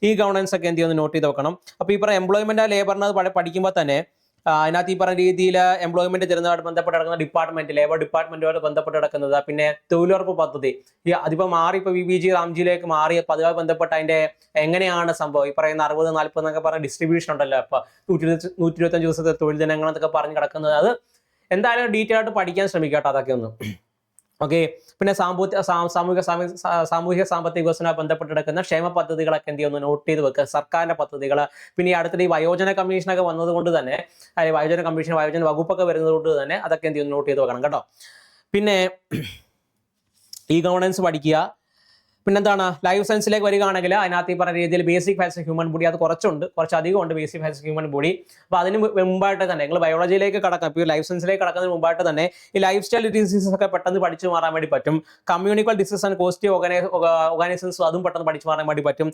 ഈ ഗവർണൻസ് ഒക്കെ എന്ത് ചെയ്യുമെന്ന് നോട്ട് ചെയ്ത് വെക്കണം. അപ്പോൾ ഈ പറഞ്ഞ എംപ്ലോയ്മെന്റ് ആൻഡ് ലേബറിന് പഠിക്കുമ്പോൾ തന്നെ അതിനകത്ത് ഈ പറഞ്ഞ രീതിയിൽ എംപ്ലോയ്മെന്റ് തരുന്നതായിട്ട് ബന്ധപ്പെട്ട് കിടക്കുന്ന ഡിപ്പാർട്ട്മെന്റ്, ലേബർ ഡിപ്പാർട്ട്മെന്റുമായിട്ട് ബന്ധപ്പെട്ട് കിടക്കുന്നത്, പിന്നെ തൊഴിലുറപ്പ് പദ്ധതി അതിപ്പോൾ മാറി, ഇപ്പോൾ VBG റാംജിയിലേക്ക് മാറി. അപ്പോൾ അതുമായി ബന്ധപ്പെട്ട് അതിന്റെ എങ്ങനെയാണ് സംഭവം, ഈ പറയുന്ന 60-40 എന്നൊക്കെ പറഞ്ഞ ഡിസ്ട്രിബ്യൂഷൻ ഉണ്ടല്ലോ, അപ്പൊ 125 ദിവസത്തെ തൊഴിൽ ദിനങ്ങൾ എന്നൊക്കെ പറഞ്ഞ് കിടക്കുന്നത്, അത് എന്തായാലും ഡീറ്റെയിൽ ആയിട്ട് പഠിക്കാൻ ശ്രമിക്കുക കേട്ടോ, അതൊക്കെ ഒന്ന്. ഓക്കെ, പിന്നെ സാമൂഹിക സാമ്പത്തിക വികസന ബന്ധപ്പെട്ട് കിടക്കുന്ന ക്ഷേമ പദ്ധതികളൊക്കെ എന്ത് ചെയ്യുന്നു നോട്ട് ചെയ്ത് വെക്കുക, സർക്കാരിന്റെ പദ്ധതികൾ. പിന്നെ ഈ അടുത്തിടെ ഈ വയോജന കമ്മീഷനൊക്കെ വന്നതുകൊണ്ട് തന്നെ, വയോജന കമ്മീഷൻ, വയോജന വകുപ്പൊക്കെ വരുന്നത് കൊണ്ട് തന്നെ അതൊക്കെ എന്ത് ചെയ്യുന്നു നോട്ട് ചെയ്ത് വെക്കണം കേട്ടോ. പിന്നെ ഈ ഗവേണൻസ് പഠിക്കുക. പിന്നെന്താണ്, ലൈഫ് സയൻസിലേക്ക് വരികയാണെങ്കിൽ അതിനകത്ത് ഈ പറഞ്ഞ രീതിയിൽ ബേസിക് ഫാക്ട്സ് കുറച്ച് അധികം ഉണ്ട് ബേസിക് ഫാക്ട്സ് ഹ്യൂമൻ ബോഡി. അപ്പോൾ അതിന് മുമ്പായിട്ട് തന്നെ നിങ്ങൾ ബയോളജിയിലേക്ക് കടക്കാം. ഇപ്പോൾ ലൈഫ് സയൻസിലേക്ക് കടക്കുന്നതിന് മുമ്പായിട്ട് തന്നെ ഈ ലൈഫ് സ്റ്റൈൽ ഡിസീസസ് ഒക്കെ പെട്ടെന്ന് പഠിച്ചു മാറാൻ വേണ്ടി പറ്റും. കമ്മ്യൂണിക്കൽ ഡിസീസ് ആൻഡ് കോസ്റ്റീവ് ഓർഗാനിസംസും അതും പെട്ടെന്ന് പഠിച്ചു മാറാൻ വേണ്ടി പറ്റും.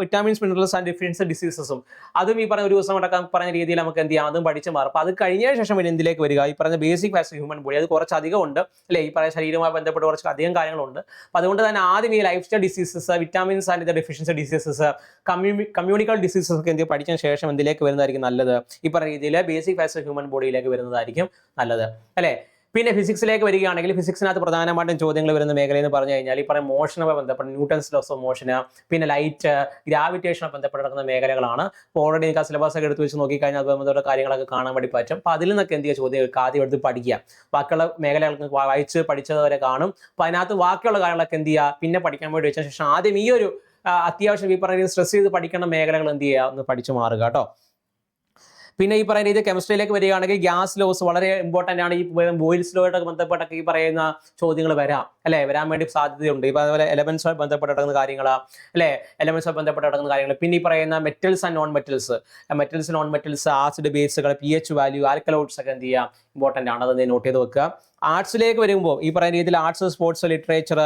വിറ്റാമിൻസ് മിനറൽസ് ആൻഡ് ഡിഫിഷ്യൻസി ഡിസീസസും അതും ഈ പറഞ്ഞ ഒരു ദിവസം അടക്കം പറഞ്ഞ രീതിയിൽ നമുക്ക് എന്ത് ചെയ്യാം, അതും പഠിച്ചു മാറും. അപ്പോൾ അത് കഴിഞ്ഞ ശേഷം പിന്നെ എന്തിലേക്ക് വരിക, ഈ പറഞ്ഞ ബേസിക് ഫാക്ട്സ് ഹ്യൂമൻ ബോഡി. അത് കുറച്ചധികം ഉണ്ട്, അല്ലേ? ഈ പറയുന്ന ശരീരവുമായി ബന്ധപ്പെട്ട് കുറച്ച് അധികം കാര്യങ്ങളുണ്ട്. അപ്പോൾ അതുകൊണ്ട് തന്നെ ഈ life style diseases, vitamins and deficiency diseases, communicable diseases ഒക്കെ എന്ത് പഠിച്ചതിന് ശേഷം എന്തിലേക്ക് വരുന്നതായിരിക്കും നല്ലത്, ഈ പറഞ്ഞ രീതിയിൽ ബേസിക് ഫാക്ട്സ് ഹ്യൂമൻ ബോഡിയിലേക്ക് വരുന്നതായിരിക്കും നല്ലത്, അല്ലേ? പിന്നെ ഫിസിക്സിലേക്ക് വരികയാണെങ്കിൽ ഫിസിക്സിനകത്ത് പ്രധാനമായിട്ടും ചോദ്യങ്ങൾ വരുന്ന മേഖല എന്ന് പറഞ്ഞു കഴിഞ്ഞാൽ ഈ പറയുന്ന മോഷനുമായി ബന്ധപ്പെട്ട ന്യൂട്ടൺസ് ലോസ് ഓഫ് മോഷന്, പിന്നെ ലൈറ്റ്, ഗ്രാവിറ്റേഷനുമായി ബന്ധപ്പെട്ട് നടക്കുന്ന മേഖലകളാണ്. അപ്പോൾ ഓൾറെഡി നിങ്ങൾക്ക് ആ സിലബസ് ഒക്കെ എടുത്ത് വെച്ച് നോക്കിക്കഴിഞ്ഞാൽ അതുപോലെ കാര്യങ്ങളൊക്കെ കാണാൻ വേണ്ടി പറ്റും. അപ്പോൾ അതിൽ നിന്നൊക്കെ എന്ത് ചെയ്യുക, ചോദ്യങ്ങൾക്ക് ആദ്യം എടുത്ത് പഠിക്കുക. ബാക്കിയുള്ള മേഖലകൾക്ക് വായിച്ച് പഠിച്ചത് വരെ കാണും. അപ്പോൾ അതിനകത്ത് ബാക്കിയുള്ള കാര്യങ്ങളൊക്കെ എന്ത് ചെയ്യുക, പിന്നെ പഠിക്കാൻ വേണ്ടി വെച്ച ശേഷം ആദ്യം ഈ ഒരു അത്യാവശ്യം ഈ പറയുന്ന സ്ട്രെസ് ചെയ്ത് പഠിക്കുന്ന മേഖലകൾ എന്ത് ചെയ്യുക, ഒന്ന് പഠിച്ചു മാറുക കേട്ടോ. പിന്നെ ഈ പറയുന്ന ഇത് കെമിസ്ട്രിയിലേക്ക് വരികയാണെങ്കിൽ ഗ്യാസ് ലോസ് വളരെ ഇമ്പോർട്ടന്റ് ആണ്. ഈ ബോയിൽസ് ലോയായിട്ട് ബന്ധപ്പെട്ടൊക്കെ ഈ പറയുന്ന ചോദ്യങ്ങൾ വരാം, അല്ലെ? വരാൻ വേണ്ടി സാധ്യതയുണ്ട്. ഇപ്പൊ അതുപോലെ എലമെന്റ്സുമായി ബന്ധപ്പെട്ട് കിടക്കുന്ന കാര്യങ്ങൾ, അല്ലെ? എലമെന്റ്സുമായി ബന്ധപ്പെട്ട് കിടക്കുന്ന കാര്യങ്ങൾ. പിന്നെ ഈ പറയുന്ന metals and non metals, acid ബേസുകൾ, pH വാല്യൂ, ആൽക്കലോയിഡ്സ് ഒക്കെ എന്ത് ചെയ്യാം, ഇമ്പോർട്ടന്റ് ആണ്. അത് നോട്ട് ചെയ്ത് വെക്കുക. ആർട്സിലേക്ക് വരുമ്പോൾ ഈ പറയുന്ന രീതിയിൽ ആർട്സ്, സ്പോർട്സ്, ലിറ്ററേച്ചർ,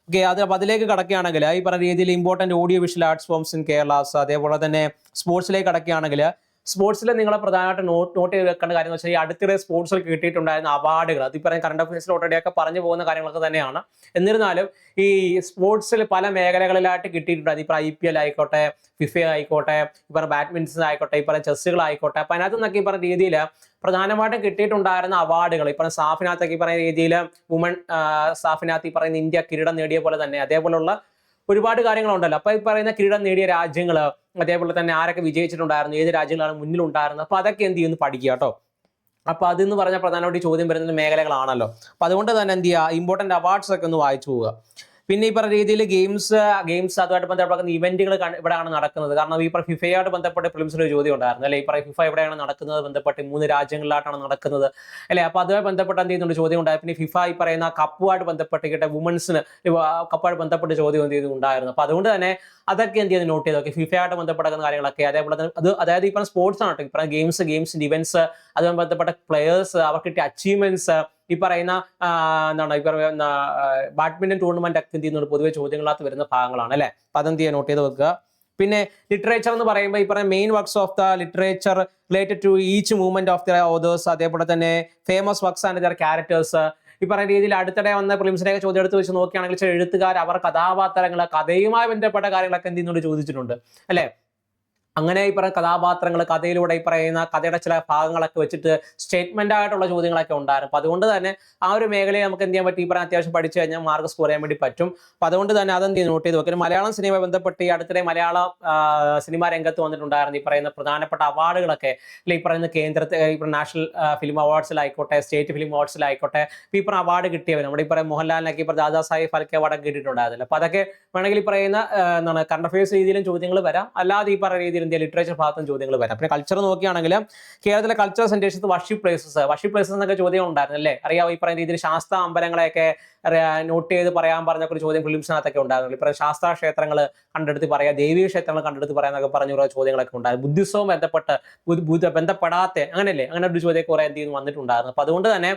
ഓക്കെ, അതിലേക്ക് കടക്കുകയാണെങ്കിൽ ഈ പറയുന്ന രീതിയിൽ important audio visual arts forms in Kerala's. അതേപോലെ തന്നെ സ്പോർട്സിലേക്ക് കടക്കുകയാണെങ്കിൽ സ്പോർട്സിൽ നിങ്ങൾ പ്രധാനമായിട്ട് നോട്ട് ചെയ്ത് വെക്കേണ്ട കാര്യം എന്ന് വെച്ചാൽ ഈ അടുത്തിടെ സ്പോർട്സിൽ കിട്ടിയിട്ടുണ്ടായിരുന്ന അവാർഡുകൾ, അത് ഈ പറയുന്ന കറണ്ട് അഫയേഴ്സിൽ ഓൾറെഡി ഒക്കെ പറഞ്ഞു പോകുന്ന കാര്യങ്ങളൊക്കെ തന്നെയാണ്. എന്നിരുന്നാലും ഈ സ്പോർട്സിൽ പല മേഖലകളിലായിട്ട് കിട്ടിയിട്ടുണ്ട്. ഇപ്പോൾ IPL ആയിക്കോട്ടെ, FIFA ആയിക്കോട്ടെ, ഈ പറഞ്ഞ ബാഡ്മിന്റൺ ആയിക്കോട്ടെ, ഈ പറഞ്ഞ ചെസ്സുകളായിക്കോട്ടെ. അപ്പം അതിനകത്ത് നിന്നൊക്കെ ഈ പറഞ്ഞ രീതിയിൽ പ്രധാനമായിട്ടും കിട്ടിയിട്ടുണ്ടായിരുന്ന അവാർഡുകൾ, ഈ പറഞ്ഞ സാഫിനകത്തൊക്കെ ഈ പറയുന്ന രീതിയിൽ വുമൺ സാഫിനകത്ത് ഈ പറയുന്ന ഇന്ത്യ കിരീടം നേടിയ പോലെ തന്നെ അതേപോലുള്ള ഒരുപാട് കാര്യങ്ങളുണ്ടല്ലോ. അപ്പൊ ഈ പറയുന്ന കിരീടം നേടിയ രാജ്യങ്ങൾ, അതേപോലെ തന്നെ ആരൊക്കെ വിജയിച്ചിട്ടുണ്ടായിരുന്നു, ഏത് രാജ്യങ്ങളാണ് മുന്നിലുണ്ടായിരുന്നത്, അപ്പൊ അതൊക്കെ എന്ത് ചെയ്യുന്നു പഠിക്കുക കേട്ടോ. അപ്പൊ അതെന്ന് പറഞ്ഞാൽ പ്രധാനമായിട്ട് ചോദ്യം വരുന്ന മേഖലകളാണല്ലോ. അപ്പൊ അതുകൊണ്ട് തന്നെ എന്ത് ചെയ്യുക, ഇമ്പോർട്ടന്റ് അവാർഡ്സ് ഒക്കെ ഒന്ന് വായിച്ചു പോവുക. പിന്നെ ഈ പറഞ്ഞ രീതിയിൽ ഗെയിംസ് അതുമായിട്ട് ബന്ധപ്പെടുന്ന ഇവന്റുകൾ ഇവിടെയാണ് നടക്കുന്നത്. കാരണം ഈ പറഞ്ഞ ഫിഫയായിട്ട് ബന്ധപ്പെട്ട് പ്രിലിംസിൽ ഒരു ചോദ്യം ഉണ്ടായിരുന്നു, അല്ലെ? ഈ പറഞ്ഞ FIFA എവിടെയാണ് നടക്കുന്നത് ബന്ധപ്പെട്ട് 3 രാജ്യങ്ങളിലായിട്ടാണ് നടക്കുന്നത്, അല്ലെ? അപ്പൊ അതുമായി ബന്ധപ്പെട്ട് എന്ത് ചെയ്യുന്നുണ്ട് ചോദ്യം ഉണ്ടായി. പിന്നെ FIFA ഈ പറയുന്ന കപ്പുമായിട്ട് ബന്ധപ്പെട്ട് വുമൻസിന് കപ്പുമായിട്ട് ബന്ധപ്പെട്ട് ചോദ്യം എന്ത് ചെയ്തിട്ടുണ്ടായിരുന്നു. അപ്പൊ അതുകൊണ്ട് തന്നെ അതൊക്കെ എന്ത് ചെയ്ത് നോട്ട് ചെയ്തൊക്കെ ഫിഫയായിട്ട് ബന്ധപ്പെടുന്ന കാര്യങ്ങളൊക്കെ. അതേപോലെ തന്നെ അതായത് ഈ പറഞ്ഞ സ്പോർട്സ് ആണ്, ഈ പറഞ്ഞ ഗെയിംസിന്റെ ഇവന്റ്സ്, അതുമായി ബന്ധപ്പെട്ട പ്ലെയേഴ്സ്, അവർക്ക് കിട്ടിയ അച്ചീവ്മെന്റ്സ്, ഈ പറയുന്ന എന്താണ് ഈ പറയുന്ന ബാഡ്മിന്റൺ ടൂർണമെന്റ് ഒക്കെ എന്ത് ചെയ്യുന്നുണ്ട് പൊതുവെ ചോദ്യങ്ങളകത്ത് വരുന്ന ഭാഗങ്ങളാണ്, അല്ലെ? അപ്പൊ അതെന്ത് ചെയ്യാൻ നോട്ട് ചെയ്ത് വെക്കുക. പിന്നെ ലിറ്ററേച്ചർ എന്ന് പറയുമ്പോൾ ഈ പറയുന്ന main works of the literature related to each movement of the authors, അതേപോലെ തന്നെ famous works and their characters. ഈ പറയുന്ന രീതിയിൽ അടുത്തിടെ വന്ന പ്രിലിംസിനെയൊക്കെ ചോദ്യം എടുത്ത് വെച്ച് നോക്കുകയാണെങ്കിൽ ചില എഴുത്തുകാർ അവർ കഥാപാത്രങ്ങൾ, കഥയുമായി ബന്ധപ്പെട്ട കാര്യങ്ങളൊക്കെ എന്ത് ചെയ്യുന്നുണ്ട് ചോദിച്ചിട്ടുണ്ട്, അല്ലെ? അങ്ങനെ ഈ പറയുന്ന കഥാപാത്രങ്ങൾ കഥയിലൂടെ ഈ പറയുന്ന കഥയുടെ ചില ഭാഗങ്ങളൊക്കെ വെച്ചിട്ട് സ്റ്റേറ്റ്മെന്റ് ആയിട്ടുള്ള ചോദ്യങ്ങളൊക്കെ ഉണ്ടായിരുന്നു. അപ്പോൾ അതുകൊണ്ട് തന്നെ ആ ഒരു മേഖലയെ നമുക്ക് എന്ത് ചെയ്യാൻ പറ്റും, ഈ പറയുന്ന അത്യാവശ്യം പഠിച്ചു കഴിഞ്ഞാൽ മാർക്ക് സ്കോർ ചെയ്യാൻ വേണ്ടി പറ്റും. അപ്പോൾ അതുകൊണ്ട് തന്നെ അതെന്ത് നോട്ട് ചെയ്ത് വെക്കും. മലയാളം സിനിമ ബന്ധപ്പെട്ട് ഈ അടുത്തിടെ മലയാള സിനിമാ രംഗത്ത് വന്നിട്ടുണ്ടായിരുന്നു ഈ പറയുന്ന പ്രധാനപ്പെട്ട അവാർഡുകളൊക്കെ, അല്ലെങ്കിൽ ഈ പറയുന്ന കേന്ദ്രത്തെ നാഷണൽ ഫിലിം അവാർഡ്സിലായിക്കോട്ടെ, സ്റ്റേറ്റ് ഫിലിം അവാർഡ്സിലായിക്കോട്ടെ, ഈ പറയുന്ന അവാർഡ് കിട്ടിയവർ നമ്മുടെ ഈ പറയുന്ന മോഹൻലാലിനൊക്കെ ഇപ്പോൾ ദാദാസാഹിബ് ഫാൽക്കെ അവാർഡൊക്കെ കിട്ടിയിട്ടുണ്ടായിരുന്നില്ല. അപ്പോൾ അതൊക്കെ വേണമെങ്കിൽ ഈ പറയുന്ന എന്താണ് കറണ്ട് അഫയേഴ്സ് രീതിയിലും ചോദ്യങ്ങൾ വരാം, അല്ലാതെ ഈ പറയുന്ന രീതിയിൽ ഇന്ത്യ ലിറ്ററേച്ചർ ഭാഗത്തും ചോദ്യങ്ങൾ വരാം. പിന്നെ കൾച്ചർ നോക്കുകയാണെങ്കിൽ കേരളത്തിലെ കൾച്ചറൽ സെന്റേഴ്സ് വർഷിപ്പ് പ്ലേസസ് എന്നൊക്കെ ചോദ്യം ഉണ്ടായിരുന്നു അല്ലേ, അറിയാമോ? ഈ പറയുന്ന രീതിയിൽ ശാസ്ത്ര അമ്പലങ്ങളെയൊക്കെ നോട്ട് ചെയ്ത് പറയാൻ പറഞ്ഞ ഒരു ചോദ്യം ഫിലിംസിനകത്തൊക്കെ ഉണ്ടായിരുന്നു. ഇപ്പം ശാസ്ത്ര ക്ഷേത്രങ്ങൾ കണ്ടെടുത്ത് പറയാം, ദേവീയ ക്ഷേത്രങ്ങൾ കണ്ടെടുത്ത് പറയാന്നൊക്കെ പറഞ്ഞ കുറേ ചോദ്യങ്ങളൊക്കെ ഉണ്ടായിരുന്നു. ബുദ്ധിസവും ബന്ധപ്പെടാത്ത അങ്ങനെയല്ലേ, അങ്ങനെ ഒരു ചോദ്യമൊക്കെ കുറേ എന്ത് ചെയ്യുന്നു വന്നിട്ടുണ്ടായിരുന്നു. അപ്പൊ അതുകൊണ്ട് തന്നെ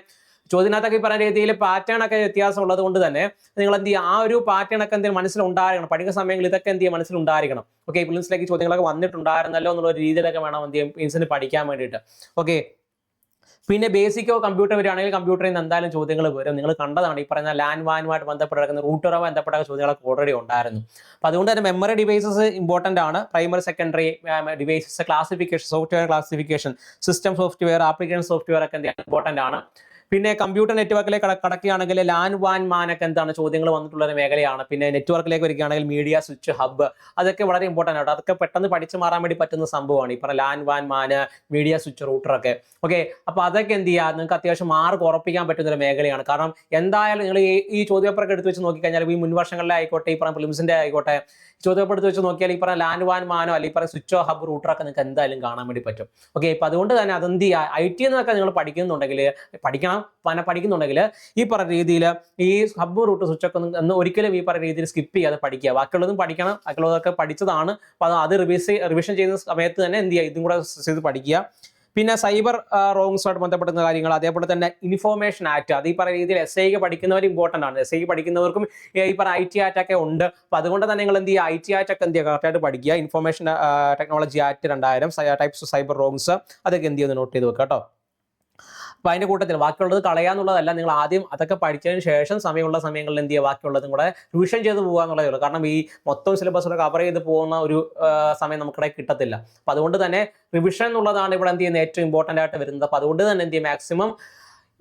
ചോദ്യത്തിനകത്തൊക്കെ ഈ പറയുന്ന രീതിയിൽ പാറ്റേൺ ഒക്കെ വ്യത്യാസം ഉള്ളത് കൊണ്ട് തന്നെ നിങ്ങൾ എന്ത് ചെയ്യുക, ആ ഒരു പാറ്റേൺ ഒക്കെ എന്തെങ്കിലും മനസ്സിലുണ്ടായിരിക്കണം. പഠിക്കുന്ന സമയങ്ങളിൽ ഇതൊക്കെ എന്ത് ചെയ്യുക മനസ്സിലുണ്ടായിരിക്കണം. ഓക്കെ, ഫിലിംസിലേക്ക് ചോദ്യങ്ങളൊക്കെ വന്നിട്ടുണ്ടായിരുന്നല്ലോ എന്നുള്ള രീതിയിലൊക്കെ വേണം എന്ത് ചെയ്യും ഫിലിംസിന് പഠിക്കാൻ വേണ്ടിയിട്ട്. ഓക്കെ, പിന്നെ ബേസിക്കോ കമ്പ്യൂട്ടർ വരികയാണെങ്കിൽ കമ്പ്യൂട്ടറിൽ നിന്ന് എന്തായാലും ചോദ്യങ്ങൾ വരും. നിങ്ങൾ കണ്ടതാണ് ഈ പറയുന്ന ലാൻഡ് വാനുമായിട്ട് ബന്ധപ്പെട്ട് കിടക്കുന്ന റൂട്ടറുമായി ബന്ധപ്പെട്ട ചോദ്യങ്ങളൊക്കെ ഓൾറെഡി ഉണ്ടായിരുന്നു. അപ്പോൾ അതുകൊണ്ട് തന്നെ മെമ്മറി ഡിവൈസസ് ഇമ്പോർട്ടൻ്റ് ആണ്. Primary secondary devices classification, software classification, system software, application software ഒക്കെ എന്താണ് ഇമ്പോർട്ടൻ്റ് ആണ്. പിന്നെ കമ്പ്യൂട്ടർ നെറ്റ്വർക്കിലേക്ക് കടക്കുകയാണെങ്കിൽ ലാൻ വാൻ മാനൊക്കെ എന്താണ് ചോദ്യങ്ങൾ വന്നിട്ടുള്ള ഒരു മേഖലയാണ്. പിന്നെ നെറ്റ്വർക്കിലേക്ക് വരികയാണെങ്കിൽ മീഡിയ സ്വിച്ച് ഹബ്ബ്, അതൊക്കെ വളരെ ഇമ്പോർട്ടൻ്റ് ആണ്. അതൊക്കെ പെട്ടെന്ന് പഠിച്ചു മാറാൻ വേണ്ടി പറ്റുന്ന സംഭവമാണ് ഈ പറഞ്ഞ ലാൻ വാൻ മാന്, മീഡിയ സ്വിച്ച് റൂട്ടറൊക്കെ. ഓക്കെ, അപ്പോൾ അതൊക്കെ എന്ത് ചെയ്യുക, നിങ്ങൾക്ക് അത്യാവശ്യം മാർക്ക് ഉറപ്പിക്കാൻ പറ്റുന്ന ഒരു മേഖലയാണ്. കാരണം എന്തായാലും നിങ്ങൾ ഈ ചോദ്യപേപ്പറൊക്കെ എടുത്ത് വെച്ച് നോക്കിക്കഴിഞ്ഞാൽ ഈ മുൻവർഷങ്ങളിലെ ആയിക്കോട്ടെ, ഈ പറഞ്ഞ ഫിലിംസിന്റെ ആയിക്കോട്ടെ, ചോദ്യപേപ്പർ എടുത്ത് വെച്ച് നോക്കിയാൽ ഈ പറഞ്ഞ ലാൻഡ് വാൻ മാനോ അല്ലെങ്കിൽ ഈ പറഞ്ഞ സ്വിച്ചോ ഹബ് റൂട്ടറൊക്കെ നിങ്ങൾക്ക് എന്തായാലും കാണാൻ വേണ്ടി പറ്റും. ഓക്കെ, ഇപ്പം അതുകൊണ്ട് തന്നെ അതെന്ത് ചെയ്യുക, IT എന്നൊക്കെ നിങ്ങൾ പഠിക്കുന്നുണ്ടെങ്കിൽ ഈ പറഞ്ഞ രീതിയിൽ ഈ ഹബ്ബ് റൂട്ട് സ്വിച്ചൊക്കെ ഒന്ന് ഒരിക്കലും ഈ പറഞ്ഞ രീതിയിൽ സ്കിപ്പ് ചെയ്യാതെ പഠിക്കുക. ബാക്കിയുള്ളതും പഠിക്കണം, ബാക്കിയുള്ളതൊക്കെ പഠിച്ചതാണ്. അപ്പോൾ അത് റിവിഷൻ ചെയ്യുന്ന സമയത്ത് തന്നെ എന്ത് ചെയ്യുക, ഇതും കൂടെ ചെയ്ത് പഠിക്കുക. പിന്നെ സൈബർ റോങ്സുമായിട്ട് ബന്ധപ്പെടുന്ന കാര്യങ്ങൾ, അതേപോലെ തന്നെ ഇൻഫോർമേഷൻ ആക്ട്, അത് ഈ പറയുന്ന രീതിയിൽ SI പഠിക്കുന്നവർ ഇമ്പോർട്ടൻ്റ് ആണ്. SI പഠിക്കുന്നവർക്കും ഈ പറയുന്ന IT ആക്ട് ഒക്കെ ഉണ്ട്. അപ്പോൾ അതുകൊണ്ട് തന്നെ നിങ്ങൾ എന്ത് ചെയ്യുക, IT ആക്ട് ഒക്കെ എന്ത് ചെയ്യുക കറക്റ്റായിട്ട് പഠിക്കുക. Information technology act 2000, types of cyber wrongs, അതൊക്കെ എന്ത് ചെയ്യുന്നത് നോട്ട് ചെയ്ത് വെക്കുക കേട്ടോ. അപ്പോൾ അതിൻ്റെ കൂട്ടത്തിൽ ബാക്കിയുള്ളത് കളയാന്നുള്ളതല്ല, നിങ്ങൾ ആദ്യം അതൊക്കെ പഠിച്ചതിന് ശേഷം സമയമുള്ള സമയങ്ങളിൽ എന്ത് ചെയ്യുക ബാക്കിയുള്ളതും കൂടെ റിവിഷൻ ചെയ്ത് പോകുക എന്നുള്ളതേ ഉള്ളൂ. കാരണം ഈ മൊത്തം സിലബസ് കൂടെ കവർ ചെയ്ത് പോകുന്ന ഒരു സമയം നമുക്കിടെ കിട്ടത്തില്ല. അപ്പോൾ അതുകൊണ്ട് തന്നെ റിവിഷൻ എന്നുള്ളതാണ് ഇവിടെ എന്ത് ചെയ്യുന്നത് ഏറ്റവും ഇമ്പോർട്ടൻ്റ് ആയിട്ട് വരുന്നത്. അപ്പോൾ അതുകൊണ്ട് തന്നെ എന്ത് ചെയ്യും, മാക്സിമം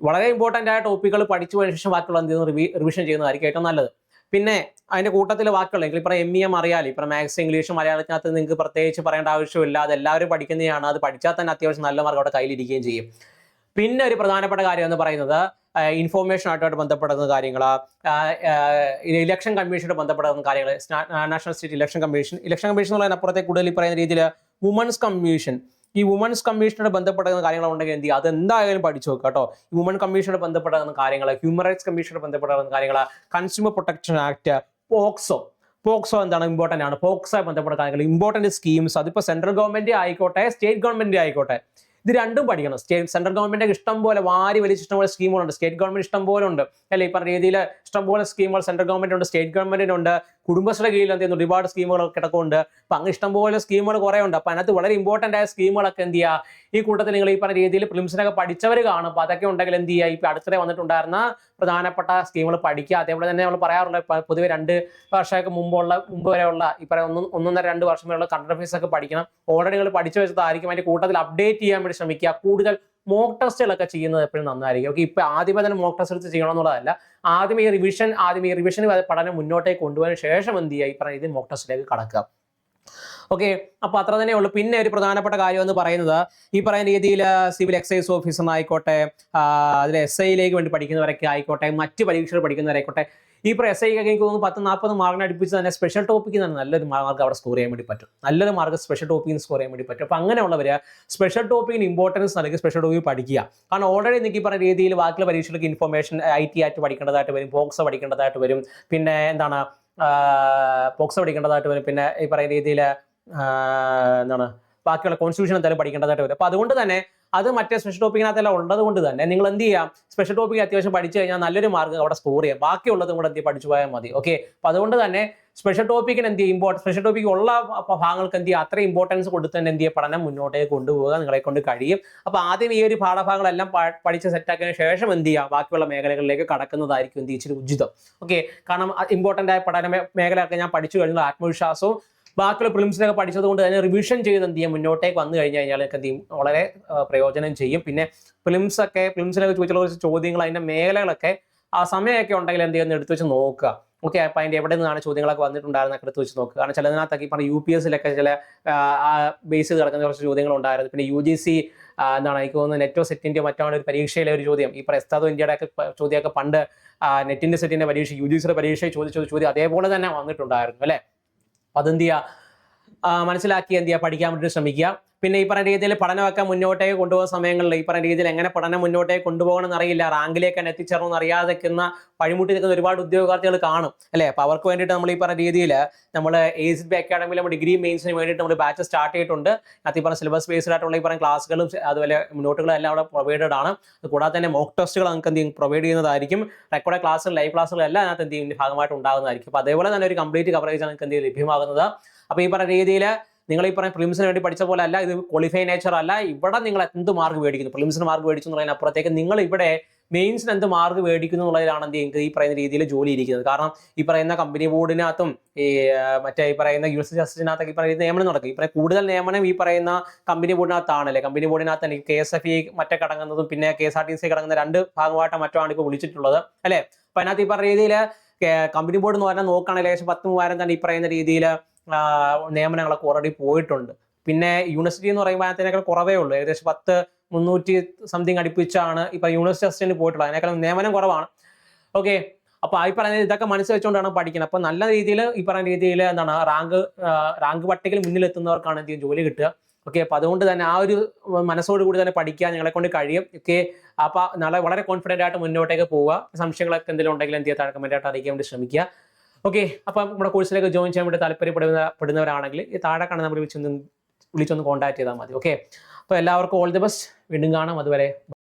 വളരെ ഇമ്പോർട്ടൻ്റ് ആയ ടോപ്പിക്കുകൾ പഠിച്ചു പോയതിനു ശേഷം ബാക്കിയുള്ള എന്ത് ചെയ്യുന്നു റിവിഷൻ ചെയ്യുന്നതായിരിക്കും ഏറ്റവും നല്ലത്. പിന്നെ അതിൻ്റെ കൂട്ടത്തിൽ വാക്കുകൾ ഇപ്പോൾ MEM അറിയാലോ, ഇപ്പോൾ മാത്സ് ഇംഗ്ലീഷ് മലയാളത്തിനകത്ത് നിങ്ങൾക്ക് പ്രത്യേകിച്ച് പറയേണ്ട ആവശ്യമില്ല, അത് എല്ലാവരും പഠിക്കുന്നതാണ്. അത് പഠിച്ചാൽ തന്നെ അത്യാവശ്യം നല്ല മാർക്ക് അവിടെ കയ്യിലിരിക്കുകയും ചെയ്യും. പിന്നെ ഒരു പ്രധാനപ്പെട്ട കാര്യം എന്ന് പറയുന്നത് ഇൻഫോർമേഷൻ ആയിട്ട് ബന്ധപ്പെടുന്ന കാര്യങ്ങൾ, ഇലക്ഷൻ കമ്മീഷനായിട്ട് ബന്ധപ്പെടുന്ന കാര്യങ്ങൾ, നാഷണൽ സ്റ്റേറ്റ് ഇലക്ഷൻ കമ്മീഷൻ എന്നുള്ളതിനപ്പുറത്തെ കൂടുതൽ ഈ പറയുന്ന രീതിയിൽ വുമൻസ് കമ്മീഷൻ, ഈ വുമൻസ് കമ്മീഷനോട് ബന്ധപ്പെടുന്ന കാര്യങ്ങളുണ്ടെങ്കിൽ എന്ത് ചെയ്യുക, അത് എന്തായാലും പഠിച്ചു നോക്കുക കേട്ടോ. ഈ വുമൻ കമ്മീഷനോട് ബന്ധപ്പെടുന്ന കാര്യങ്ങൾ, ഹ്യൂമൻ റൈറ്റ്സ് കമ്മീഷനോട് ബന്ധപ്പെടുന്ന കാര്യങ്ങൾ, കൺസ്യൂമർ പ്രൊട്ടക്ഷൻ ആക്ട്, പോക്സോ എന്താണ് ഇമ്പോർട്ടൻ്റ് ആണ്. പോക്സോ ബന്ധപ്പെട്ട കാര്യങ്ങൾ, ഇമ്പോർട്ടൻറ്റ് സ്കീംസ്, അതിപ്പോൾ സെൻട്രൽ ഗവൺമെന്റ് ആയിക്കോട്ടെ സ്റ്റേറ്റ് ഗവൺമെന്റ് ആയിക്കോട്ടെ, ഇത് രണ്ടും പഠിക്കണം. സെൻട്രൽ ഗവൺമെന്റ് ഇഷ്ടം പോലെ വലിച്ച് ഇഷ്ടംപോലെ സ്കീമുകളുണ്ട്, സ്റ്റേറ്റ് ഗവൺമെന്റ് ഇഷ്ടം പോലെ ഉണ്ട് അല്ലെ. ഈ പറഞ്ഞ രീതിയിൽ ഇഷ്ടംപോലെ സ്കീമുകൾ സെൻട്രൽ ഗവൺമെന്റ് ഉണ്ട്, സ്റ്റേറ്റ് ഗവൺമെന്റിനുണ്ട്, കുടുംബശ്രീ കീഴിൽ എന്ത് ചെയ്യുന്നു ഒരുപാട് സ്കീമുകൾ കിടക്കുന്നുണ്ട്. അപ്പൊ അങ്ങ് ഇഷ്ടംപോലെ സ്കീമുകൾ കുറേ ഉണ്ട്. അപ്പൊ അതിനകത്ത് വളരെ ഇമ്പോർട്ടൻ്റ് ആയ സ്കീമുകളൊക്കെ എന്ത് ചെയ്യുക, ഈ കൂട്ടത്തിൽ നിങ്ങൾ ഈ പറഞ്ഞ രീതിയിൽ പ്രിലിംസിനൊക്കെ പഠിച്ചവർ കാണും. അപ്പൊ അതൊക്കെ ഉണ്ടെങ്കിൽ എന്ത് ചെയ്യുക, ഇപ്പൊ അടുത്തിടെ വന്നിട്ടുണ്ടായിരുന്ന പ്രധാനപ്പെട്ട സ്കീമുകൾ പഠിക്കുക. അതേപോലെ തന്നെ നമ്മൾ പറയാറുള്ള പൊതുവെ 2 വർഷമൊക്കെ മുമ്പ് വരെയുള്ള ഈ പറയുന്ന 1.5-2 വർഷം വരെയുള്ള കറണ്ട് അഫയേഴ്സ് ഒക്കെ പഠിക്കണം. ഓൾറെഡി നിങ്ങൾ പഠിച്ചു വെച്ചതായിരിക്കും. അതിന്റെ കൂട്ടത്തിൽ അപ്ഡേറ്റ് ചെയ്യാൻ വേണ്ടി ശ്രമിക്കുക. കൂടുതൽ മോക്ക് ടെസ്റ്റുകളൊക്കെ ചെയ്യുന്നത് എപ്പോഴും നന്നായിരിക്കും. ഓക്കെ, ഇപ്പൊ ആദ്യമേ തന്നെ മോക്ക് ടെസ്റ്റ് എടുത്ത് ചെയ്യണം എന്നുള്ളതല്ല, ആദ്യം ഈ റിവിഷൻ പഠനം മുന്നോട്ടേക്ക് കൊണ്ടുപോയതിനു ശേഷം എന്ത് ചെയ്യുക, ഈ പറയുന്ന ഇത് മോക്ക് ടെസ്റ്റിലേക്ക് കടക്കുക. ഓക്കെ, അപ്പൊ അത്ര തന്നെ ഉള്ളൂ. പിന്നെ ഒരു പ്രധാനപ്പെട്ട കാര്യം എന്ന് പറയുന്നത് ഈ പറയുന്ന രീതിയിൽ സിവിൽ എക്സൈസ് ഓഫീസറിനായിക്കോട്ടെ, അതിൽ SIയിലേക്ക് വേണ്ടി പഠിക്കുന്നവരൊക്കെ ആയിക്കോട്ടെ, മറ്റ് പരീക്ഷകൾ പഠിക്കുന്നവരായിക്കോട്ടെ, ഈ SI ഒക്കെ എനിക്ക് തോന്നുന്നു 10-40 മാർക്കിന് അടുപ്പിച്ച് തന്നെ സ്പെഷ്യൽ ടോപ്പിക്ക് തന്നെ നല്ലൊരു മാർക്ക് അവിടെ സ്കോർ ചെയ്യാൻ വേണ്ടി പറ്റും. നല്ലൊരു മാർക്ക് സ്പെഷ്യൽ ടോപ്പിക്കിന് സ്കോർ ചെയ്യാൻ വേണ്ടി പറ്റും. അപ്പോൾ അങ്ങനെയുള്ളവർ സ്പെഷ്യൽ ടോപ്പിക്കിന് ഇമ്പോർട്ടൻസ് നൽകി സ്പെഷ്യൽ ടോപ്പിക്ക് പഠിക്കുക. കാരണം ഓൾറെഡി നിങ്ങൾക്ക് ഈ പറഞ്ഞ രീതിയിൽ ബാക്കിയുള്ള പരീക്ഷകൾക്ക് ഇൻഫോർമേഷൻ IT ആക്ട് പഠിക്കേണ്ടതായിട്ട് വരും, പോക്സോ പഠിക്കേണ്ടതായിട്ട് വരും, പിന്നെ എന്താണ് പോക്സോ പഠിക്കേണ്ടതായിട്ട് വരും, പിന്നെ ഈ പറയുന്ന രീതിയിൽ എന്താണ് ബാക്കിയുള്ള കോൺസ്റ്റിറ്റ്യൂഷൻ എന്തായാലും പഠിക്കേണ്ടതായിട്ട് വരും. അപ്പോൾ അതുകൊണ്ട് തന്നെ അത് മറ്റേ സ്പെഷ്യൽ ടോപ്പിക്കിനകത്തെല്ലാം ഉള്ളത് കൊണ്ട് തന്നെ നിങ്ങൾ എന്ത് ചെയ്യാം, സ്പെഷ്യൽ ടോപ്പിക് അത്യാവശ്യം പഠിച്ചു കഴിഞ്ഞാൽ നല്ലൊരു മാർക്ക് അവിടെ സ്കോർ ചെയ്യാം. ബാക്കിയുള്ളതും കൂടെ എന്ത് പഠിച്ചു പോയാൽ മതി. ഓക്കെ, അപ്പോൾ അതുകൊണ്ട് തന്നെ സ്പെഷ്യൽ ടോപ്പിക്കിന് എന്ത് ചെയ്യും, സ്പെഷ്യൽ ടോപ്പിക് ഉള്ള ഭാഗങ്ങൾക്ക് എന്ത് ചെയ്യുക, അത്ര ഇമ്പോർട്ടൻസ് കൊടുത്ത് തന്നെ എന്ത് ചെയ്യുക, പഠനം മുന്നോട്ടേക്ക് കൊണ്ടുപോകുക നിങ്ങളെ കൊണ്ട് കഴിയും. അപ്പോൾ ആദ്യം ഈ ഒരു പാഠഭാഗങ്ങളെല്ലാം പഠിച്ച് സെറ്റാക്കിയതിനു ശേഷം എന്ത് ചെയ്യുക, ബാക്കിയുള്ള മേഖലകളിലേക്ക് കടക്കുന്നതായിരിക്കും എന്ത് ഇച്ചിരി ഉചിതം. ഓക്കെ, കാരണം ഇമ്പോർട്ടൻ്റ് ആയ പഠന മേഖലയൊക്കെ ഞാൻ പഠിച്ചു കഴിഞ്ഞാൽ ആത്മവിശ്വാസവും ബാക്കിയുള്ള പ്രിലിംസിനൊക്കെ പഠിച്ചത് കൊണ്ട് തന്നെ റിവിഷൻ ചെയ്ത് എന്ത് ചെയ്യാം മുന്നോട്ടേക്ക് വന്നു കഴിഞ്ഞ് കഴിഞ്ഞാൽ എന്ത് ചെയ്യും വളരെ പ്രയോജനം ചെയ്യും. പിന്നെ പ്രിലിംസിലൊക്കെ ചോദിച്ചുള്ള കുറച്ച് ചോദ്യങ്ങൾ അതിൻ്റെ മേഖലകളൊക്കെ ആ സമയമൊക്കെ ഉണ്ടെങ്കിൽ എന്ത് ചെയ്യുന്ന എടുത്ത് വെച്ച് നോക്കുക. ഓക്കെ, അപ്പം അതിൻ്റെ എവിടെ നിന്നാണ് ചോദ്യങ്ങളൊക്കെ വന്നിട്ടുണ്ടായിരുന്നൊക്കെ എടുത്ത് വെച്ച് നോക്കുക. കാരണം ചിലതിനകത്തൊക്കെ ഈ പറഞ്ഞ UPSലൊക്കെ ചില ബേസ് ചെയ്ത് കിടക്കുന്ന കുറച്ച് ചോദ്യങ്ങളുണ്ടായിരുന്നു. പിന്നെ UGC എന്താണ് എനിക്ക് തോന്നുന്നത് നെറ്റോ സെറ്റിൻ്റെ മറ്റാണ് ഒരു പരീക്ഷയിലെ ഒരു ചോദ്യം, ഈ പ്രസ്താവ ഇന്ത്യയുടെ ഒക്കെ ചോദ്യമൊക്കെ പണ്ട് നെറ്റിൻ്റെ സെറ്റിൻ്റെ പരീക്ഷ UGCയുടെ പരീക്ഷയിൽ ചോദിച്ച ചോദ്യം അതേപോലെ തന്നെ വന്നിട്ടുണ്ടായിരുന്നു അല്ലേ. അതെന്ത് ചെയ്യുക മനസ്സിലാക്കി എന്ത് ചെയ്യുക പഠിക്കാൻ വേണ്ടി ശ്രമിക്കുക. പിന്നെ ഈ പറഞ്ഞ രീതിയിൽ പഠനമൊക്കെ മുന്നോട്ടേക്ക് കൊണ്ടുപോകുന്ന സമയങ്ങളിൽ ഈ പറഞ്ഞ രീതിയിൽ എങ്ങനെ പഠനം മുന്നോട്ടേക്ക് കൊണ്ടുപോകണമെന്ന് അറിയില്ല, റാങ്കിലേക്ക് തന്നെ എത്തിച്ചേരണമെന്ന് അറിയാതെ നിൽക്കുന്ന വഴിമുട്ടി നിൽക്കുന്ന ഒരുപാട് ഉദ്യോഗാർത്ഥികൾ കാണും അല്ലേ. അപ്പോൾ അവർക്ക് വേണ്ടിയിട്ട് നമ്മൾ ഈ പറഞ്ഞ രീതിയിൽ നമ്മൾ ACB അക്കാഡമിയിൽ നമ്മൾ ഡിഗ്രി മെയിൻസിന് വേണ്ടിയിട്ട് നമ്മൾ ബാച്ച് സ്റ്റാർട്ട് ചെയ്തിട്ടുണ്ട്. അത് ഈ പറഞ്ഞ സിലബസ് ബേസ്ഡ് ആയിട്ടുള്ള ഈ പറഞ്ഞ ക്ലാസ്സുകളും അതുപോലെ നോട്ടുകളും എല്ലാം അവിടെ പ്രൊവൈഡഡ് ആണ്. കൂടാതെ തന്നെ മോക്ക് ടെസ്റ്റുകൾ നമുക്ക് എന്ത് ചെയ്യും പ്രൊവൈഡ് ചെയ്യുന്നതായിരിക്കും. റെക്കോർഡ് ക്ലാസ്സുകൾ ലൈവ് ക്ലാസ്സുകൾ എല്ലാം അതിനകത്ത് എന്ത് ചെയ്യും ഭാഗമായിട്ട് ഉണ്ടാകുന്നതായിരിക്കും. അപ്പോൾ അതേപോലെ തന്നെ ഒരു കംപ്ലീറ്റ് കവറേജ് നമുക്ക് എന്ത് ചെയ്യും ലഭ്യമാകുന്നത്. അപ്പോൾ ഈ പറഞ്ഞ രീതിയിൽ നിങ്ങൾ ഈ പറഞ്ഞ പ്രിലിംസിന് വേണ്ടി പഠിച്ച പോലെ അല്ല, ഇത് ക്വാളിഫൈ നേച്ചർ അല്ല. ഇവിടെ നിങ്ങൾ എന്ത് മാർക്ക് മേടിക്കുന്നു, പ്രിലിംസിന് മാർക്ക് മേടിച്ചു എന്നുള്ളതിനപ്പുറത്തേക്ക് നിങ്ങൾ ഇവിടെ മെയിൻസിന് എന്ത് മാർക്ക് മേടിക്കുന്നു എന്നുള്ളതിലാണ് എന്ത് ചെയ്യുന്നത് ഈ പറയുന്ന രീതിയിൽ ജോലി ഇരിക്കുന്നത്. കാരണം ഈ പറയുന്ന കമ്പനി ബോർഡിനകത്തും ഈ മറ്റേ ഈ പറയുന്ന യൂണിവേഴ്സിറ്റി അസിസ്റ്റന്റിനകത്തൊക്കെ ഈ പറയുന്ന നിയമനം നടക്കും. ഈ പറയുന്ന കൂടുതൽ നിയമനം ഈ പറയുന്ന കമ്പനി ബോർഡിനകത്താണല്ലേ. കമ്പനി ബോർഡിനകത്ത് എനിക്ക് KSFE മറ്റേ കടങ്ങുന്നതും പിന്നെ KSRTC കടങ്ങുന്ന 2 ഭാഗമായിട്ട് മറ്റാണ് ഇപ്പോൾ വിളിച്ചിട്ടുള്ളത് അല്ലേ. അപ്പം അതിനകത്ത് ഈ പറഞ്ഞ രീതിയിൽ കമ്പനി ബോർഡ് എന്ന് പറഞ്ഞാൽ നോക്കുകയാണെങ്കിൽ ഏകദേശം 10,000 തന്നെ ഈ പറയുന്ന രീതിയിൽ നിയമനങ്ങളൊക്കെ ഓൾറെഡി പോയിട്ടുണ്ട്. പിന്നെ യൂണിവേഴ്സിറ്റി എന്ന് പറയുമ്പോൾ അതിനേക്കാൾ കുറവേ ഉള്ളൂ, ഏകദേശം 300 സംതിങ് അടുപ്പിച്ചാണ് ഇപ്പൊ യൂണിവേഴ്സിറ്റി അസിസ്റ്റന്റ് പോയിട്ടുള്ളത്. അതിനേക്കാളും നിയമനം കുറവാണ്. ഓക്കെ, അപ്പൊ ഈ പറയുന്നത് ഇതൊക്കെ മനസ്സിൽ വെച്ചുകൊണ്ടാണ് പഠിക്കുന്നത്. അപ്പൊ നല്ല രീതിയിൽ ഈ പറയുന്ന രീതിയിൽ എന്താണ് റാങ്ക് പട്ടികയിൽ മുന്നിലെത്തുന്നവർക്കാണ് എന്ത് ചെയ്യും ജോലി കിട്ടുക. ഓക്കെ, അപ്പൊ അതുകൊണ്ട് തന്നെ ആ ഒരു മനസ്സോട് കൂടി തന്നെ പഠിക്കാൻ നിങ്ങളെ കൊണ്ട് കഴിയും. ഓക്കെ, അപ്പൊ നാളെ വളരെ കോൺഫിഡന്റ് ആയിട്ട് മുന്നോട്ടേക്ക് പോവുക. സംശയങ്ങളൊക്കെ എന്തെങ്കിലും ഉണ്ടെങ്കിൽ എന്ത് ചെയ്യുക കമന്റ് ആയിട്ട് അറിയിക്കാൻ വേണ്ടി ശ്രമിക്കുക. ഓക്കെ, അപ്പം നമ്മുടെ കോഴ്സിലേക്ക് ജോയിൻ ചെയ്യാൻ വേണ്ടി താല്പര്യപ്പെടുന്നവരാണെങ്കിൽ ഈ താഴെ കാണാൻ നമ്മൾ വിളിച്ചൊന്ന് കോൺടാക്ട് ചെയ്താൽ മതി. ഓക്കെ, അപ്പോൾ എല്ലാവർക്കും ഓൾ ദി ബെസ്റ്റ്. വീണ്ടും കാണാം. അതുവരെ.